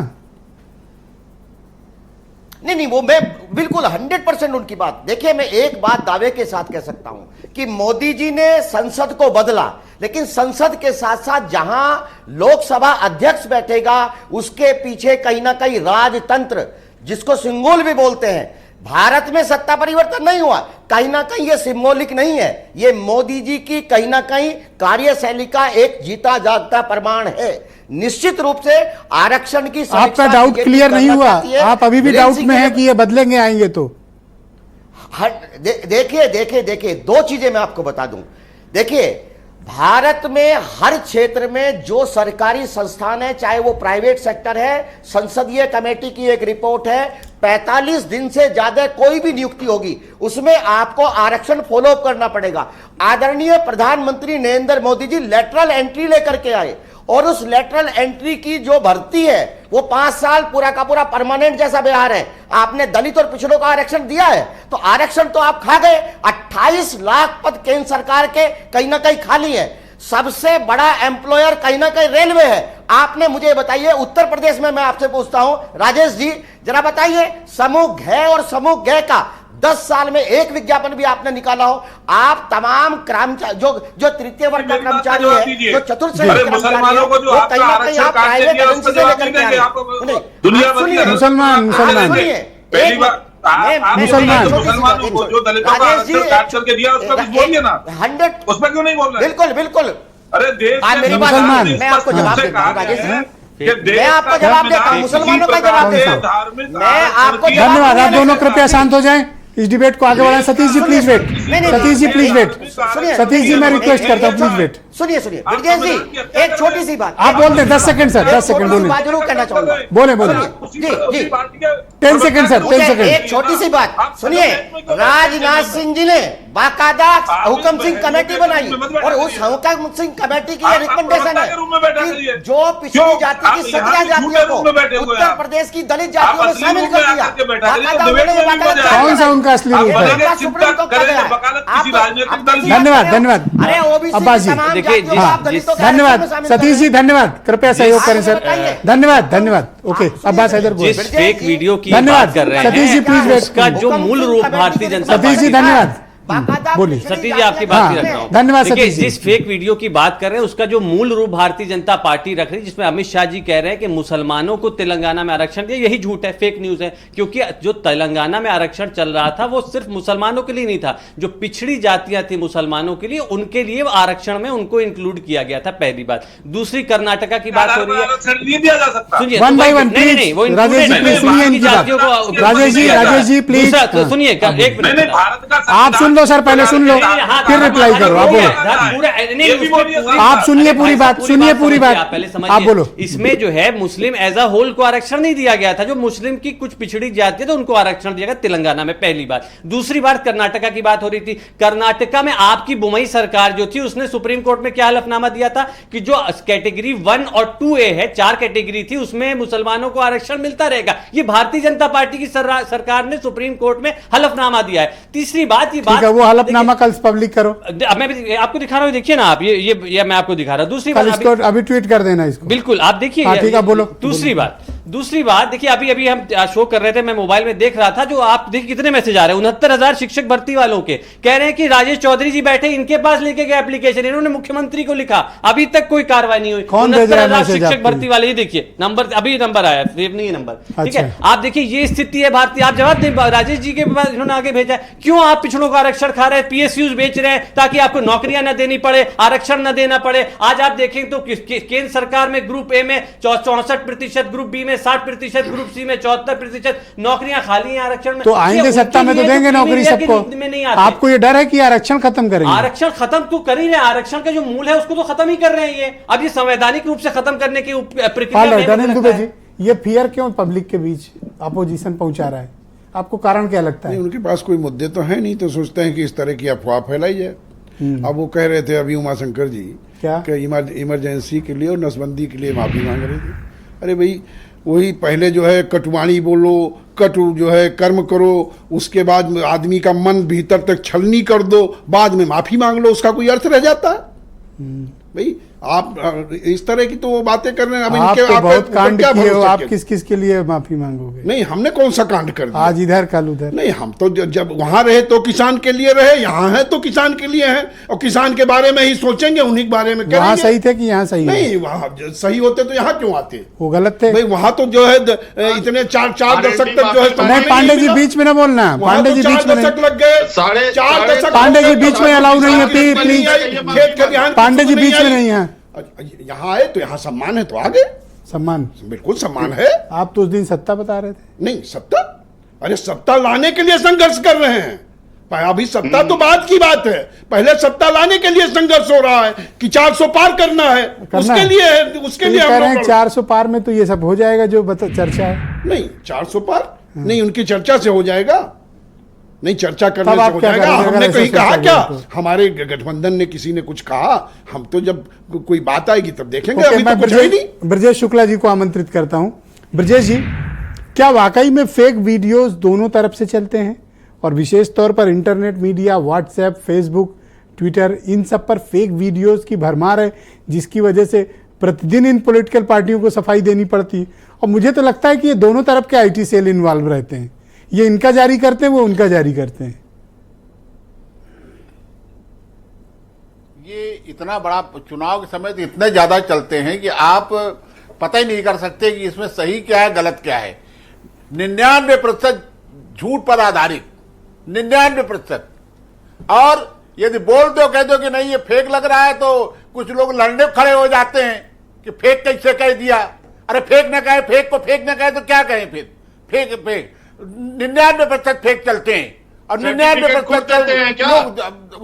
नहीं, वो मैं बिल्कुल 100% उनकी बात। देखिए, मैं एक बात दावे के साथ कह सकता हूं कि मोदी जी ने संसद को बदला, लेकिन संसद के साथ साथ जहां लोकसभा अध्यक्ष बैठेगा उसके पीछे कहीं ना कहीं राजतंत्र, जिसको सिंगुल भी बोलते हैं, भारत में सत्ता परिवर्तन नहीं हुआ। कहीं ना कहीं ये सिंबॉलिक नहीं है, ये मोदी जी की कहीं ना कहीं कार्यशैली का एक जीता जागता प्रमाण है। निश्चित रूप से आरक्षण की आपका डाउट क्लियर नहीं हुआ, आप अभी भी डाउट में हैं कि ये बदलेंगे, आएंगे तो? देखिए, दो चीजें मैं आपको बता दूं। देखिए, भारत में हर क्षेत्र में जो सरकारी संस्थान है, चाहे वो प्राइवेट सेक्टर है, संसदीय कमेटी की एक रिपोर्ट है, 45 दिन से ज्यादा कोई भी नियुक्ति होगी उसमें आपको आरक्षण फॉलो करना पड़ेगा। आदरणीय प्रधानमंत्री नरेंद्र मोदी जी लेटरल एंट्री लेकर के आए और उस लेटरल एंट्री की जो भर्ती है वो 5 साल पूरा का पूरा परमानेंट जैसा व्यवहार है। आपने दलित और पिछड़ों का आरक्षण दिया है तो आरक्षण तो आप खा गए। 28 लाख पद केंद्र सरकार के कहीं ना कहीं खाली है। सबसे बड़ा एम्प्लॉयर कहीं ना कहीं रेलवे है। आपने मुझे बताइए, उत्तर प्रदेश में मैं आपसे पूछता हूं राजेश जी, जरा बताइए, समूह घ और समूह ग का 10 साल में एक विज्ञापन भी आपने निकाला हो? आप तमाम कर्मचारी जो तृतीय वर्ग का कर्मचारी है, जो चतुर्थ श्रेणी के कर्मचारी है, वो कहीं ना कहीं आप प्राइवेट एजेंसी से लेकर के आ रहे हैं। मुसलमान पहली बार मुसलमानों को जो दलितों का आरक्षण काट करके दिया उसका कुछ बोलिए ना, 100 उस पर क्यों नहीं बोल रहे? बिल्कुल बिल्कुल। अरे देश मेरी बात, मैं आपको जवाब देता हूं राजेश जी, मैं आपको जवाब देता हूं, मुसलमानों का जवाब देता हूं मैं आपको। धन्यवाद। आप दोनों कृपया शांत हो जाएं, इस डिबेट को आगे बढ़ाएं। Satish ji please wait, Satish ji please wait, Satish ji मैं रिक्वेस्ट करता हूं प्लीज वेट। सुनिए ब्रजेश जी, एक छोटी सी बात आप बोल दें, 10 सेकंड सर, 10 सेकंड बोलिए। बात जरूर कहना चाहूंगा, बोले जी 10 सेकंड सर, 10 सेकंड। एक छोटी सी बात सुनिए, राजनाथ सिंह जी ने बाकायदा हुकम सिंह कमेटी बनाई और उस हुकम सिंह कमेटी की रिकमेंडेशन है कि जो पिछड़ी जाति की 17 जातियों को उत्तर प्रदेश की दलित जातियों में शामिल कर दिया। कौन सा उनका असली रूप है? धन्यवाद धन्यवाद अब्बास जी, धन्यवाद सतीश जी, धन्यवाद। कृपया सहयोग करें सर, धन्यवाद धन्यवाद। ओके अब्बास हैदर बोल। जिस फेक वीडियो की धन्यवाद बात कर रहे हैं सतीश जी प्लीज वेट। उसका जो मूल रूप भारतीय जनता सतीश जी धन्यवाद, बोलिए सतीश जी आपकी बात ही रख रहा हूं। धन्यवाद देखिए, सतीश जी। जिस फेक वीडियो की बात कर रहे हैं उसका जो मूल रूप भारतीय जनता पार्टी रख रही है, जिसमें अमित शाह जी कह रहे हैं कि मुसलमानों को तेलंगाना में आरक्षण दिया, यही झूठ है, फेक न्यूज है। क्योंकि जो तेलंगाना में आरक्षण चल रहा था वो सिर्फ मुसलमानों के लिए नहीं था, जो पिछड़ी जातियां थी मुसलमानों के लिए, उनके लिए आरक्षण में उनको इंक्लूड किया गया था, पहली बात। दूसरी कर्नाटका की बात हो रही है, सुनिए वन बाय वन नहीं नहीं वो राजेश जी प्लीज सुनिए इनकी बात। राजेश जी प्लीज सुनिए, एक मिनट आप सुन लो सर, पहले सुन लो फिर रिप्लाई करो। आप बोलो, आप सुनिए पूरी बात, सुनिए पूरी बात, पहले आप बोलो। इसमें जो है मुस्लिम एज अ होल को आरक्षण नहीं दिया गया था, जो मुस्लिम की कुछ पिछड़ी जाति है तो उनको आरक्षण दिया गया तेलंगाना में, पहली बात। दूसरी बात, कर्नाटका की बात हो रही थी। कर्नाटका में आपकी बुमई सरकार जो थी उसने सुप्रीम कोर्ट में क्या हलफनामा दिया था कि जो कैटेगरी 1 और 2A है, 4 कैटेगरी थी, उसमें मुसलमानों को आरक्षण मिलता रहेगा। ये भारतीय जनता पार्टी की सरकार ने सुप्रीम कोर्ट में हलफनामा दिया है। तीसरी बात, ये बात वो हलफनामा कल पब्लिक करो। मैं भी आपको दिखा रहा हूं, देखिए ना आप, ये मैं आपको दिखा रहा हूं। दूसरी बात, इसको अभी ट्वीट कर देना इसको, बिल्कुल आप देखिए। ठीक है बोलो। दूसरी बात देखिए, अभी हम शो कर रहे थे, मैं मोबाइल में देख रहा था, जो आप देखिए कितने मैसेज आ रहे हैं, 69,000 शिक्षक भर्ती वालों के, कह रहे हैं कि राजेश चौधरी जी बैठे, इनके पास लेके गए एप्लीकेशन, इन्होंने मुख्यमंत्री को लिखा, अभी तक कोई कार्रवाई नहीं हुई। 69,000 शिक्षक भर्ती वाले, ये देखिए नंबर, अभी नंबर आया, सेव नहीं है नंबर, ठीक है। आप देखिए ये स्थिति है भारतीय। आप जवाब दें, राजेश जी के पास इन्होंने आगे भेजा, क्यों आप पिछड़ों का आरक्षण खा रहे हैं, PSUs बेच रहे हैं ताकि आपको नौकरियां न देनी पड़े, आरक्षण न देना पड़े। आज आप देखें तो केंद्र सरकार में ग्रुप ए में 64%, ग्रुप बी में 60%, ग्रुप सी में 74% नौकरियां खाली हैं आरक्षण में। तो आएंगे सत्ता में तो देंगे नौकरी सबको। आपको ये डर है कि आरक्षण खत्म करेंगे? आरक्षण खत्म तो कर ही रहे, आरक्षण का जो मूल है उसको तो खत्म ही कर रहे हैं ये। अब ये संवैधानिक रूप से खत्म करने की प्रक्रिया। ये फियर क्यों पब्लिक के बीच अपोजिशन पहुंचा रहा है? आपको कारण क्या लगता है? उनके पास कोई मुद्दे तो है नहीं, तो सोचते हैं कि इस तरह की अफवाह फैलाई जाए। अब वो कह रहे थे अभी उमाशंकर जी क्या कि इमरजेंसी के लिए और नसबंदी के लिए माफी मांग रहे थे। अरे भाई, वही पहले जो है कटुवाणी बोलो, कटु जो है कर्म करो, उसके बाद आदमी का मन भीतर तक छलनी कर दो, बाद में माफी मांग लो, उसका कोई अर्थ रह जाता है? भाई आप इस तरह की तो वो बातें कर रहे हैं। अब आप तो बहुत कांड किए हो, आप किस किस के लिए माफी मांगोगे? नहीं, हमने कौन सा कांड कर दिया? आज इधर कल उधर। नहीं, हम तो जब वहां रहे तो किसान के लिए रहे, यहाँ है तो किसान के लिए है, और किसान के बारे में ही सोचेंगे, उन्हीं के बारे में करेंगे। वहाँ सही थे कि यहाँ सही? नहीं, वहाँ सही होते तो यहाँ क्यों आते? वो गलत थे भाई। वहाँ तो जो है इतने 4 दशक तक जो है। नहीं, पांडे जी बीच में ना बोलना, पांडे जी बीच में लग गए, 4 दशक। पांडे जी बीच में अलाउ नहीं है, प्लीज। खेत खलिहान पांडे जी बीच में नहीं है। यहाँ आए तो यहाँ सम्मान है तो आगे सम्मान, बिल्कुल सम्मान है। आप तो उस दिन सत्ता बता रहे थे। नहीं, सत्ता, अरे सत्ता लाने के लिए संघर्ष कर रहे हैं। अभी सत्ता तो बाद की बात है, पहले सत्ता लाने के लिए संघर्ष हो रहा है कि 400 पार करना है, उसके लिए कह रहे हैं 400 पार में तो ये सब हो जाएगा जो चर्चा है। नहीं, 400 पार नहीं, उनकी चर्चा से हो जाएगा। नहीं, चर्चा करने तब से आप हो क्या जाएगा। करेंगे हमने अगर कहीं ऐसा कहा चर्चा क्या? हुई तो? हमारे गठबंधन ने किसी ने कुछ कहा? हम तो जब कोई बात आएगी तब देखेंगे। ओके, अभी मैं तो कुछ है ही नहीं। ब्रजेश शुक्ला जी को आमंत्रित करता हूं। ब्रजेश जी, क्या वाकई में फेक वीडियोस दोनों तरफ से चलते हैं, और विशेष तौर पर internet media, WhatsApp, Facebook, Twitter, इन सब पर फेक वीडियोस की भरमार है, जिसकी वजह से प्रतिदिन इन पॉलिटिकल पार्टियों को सफाई देनी पड़ती है? और मुझे तो लगता है कि ये दोनों तरफ के आईटी सेल इन्वॉल्व रहते हैं, ये इनका जारी करते हैं, वो उनका जारी करते हैं। ये इतना बड़ा चुनाव के समय तो इतने ज्यादा चलते हैं कि आप पता ही नहीं कर सकते कि इसमें सही क्या है, गलत क्या है। 99% झूठ पर आधारित, 99%। और यदि बोल दो, कह दो कि नहीं ये फेक लग रहा है, तो कुछ लोग लड़ने खड़े हो जाते हैं कि फेक कैसे कह दिया। अरे फेक न कहे, फेक को फेक न कहे तो क्या कहें फिर? फेक 99% फेक चलते हैं, और 99% लोग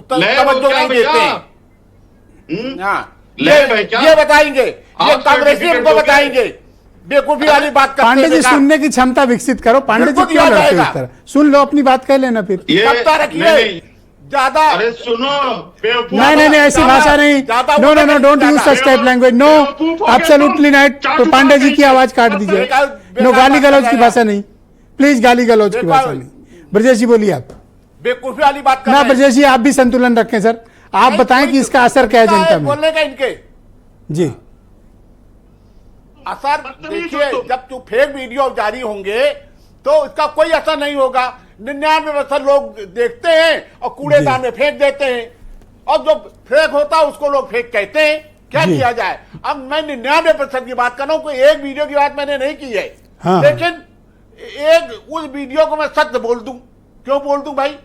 तवज्जो नहीं देते हैं। हाँ, ये बताएंगे, ये कांग्रेसी उनको बताएंगे। बेवकूफी वाली बात करते हैं। पांडे जी, सुनने की क्षमता विकसित करो। पांडे जी क्यों लड़ते हो इस तरह? सुन लो, अपनी बात कह लेना फिर। ज्यादा अरे सुनो, नहीं, ऐसी भाषा नहीं। No, don't use such type language. No, absolutely not. तो पांडे जी की आवाज काट दीजिए। नो, गाली गलौज की भाषा नहीं, प्लीज, गाली गलौज की भाषा नहीं। ब्रजेश जी बोलिए आप। बेवकूफी वाली बात ना ब्रजेश जी, आप भी संतुलन रखें सर। आप बताएं कि इसका असर क्या है जनता में। बोलने का इनके जी असर देखिए, जब तू फेक वीडियो जारी होंगे तो इसका कोई असर नहीं होगा। 99% लोग देखते हैं और कूड़ेदान में फेंक देते हैं, और जो फेक होता है उसको लोग फेक कहते हैं। क्या किया जाए? अब मैं 99% की बात कर रहा हूं, कोई एक वीडियो की बात मैंने नहीं की है। हाँ। लेकिन एक उस वीडियो को मैं सत्य बोल दूं, क्यों बोल दूं भाई,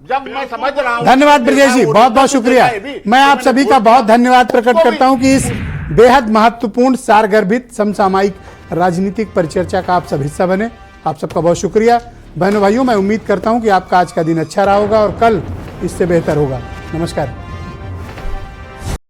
जब मैं समझ रहा हूं। धन्यवाद ब्रजेश जी, बहुत बहुत शुक्रिया। मैं आप सभी का बहुत धन्यवाद प्रकट करता हूं कि इस बेहद महत्वपूर्ण, सारगर्भित, समसामयिक राजनीतिक परिचर्चा का आप सब हिस्सा बने। आप सबका बहुत शुक्रिया। बहनों भाइयों, मैं उम्मीद करता हूं कि आपका आज का दिन अच्छा रहा होगा और कल इससे बेहतर होगा। नमस्कार।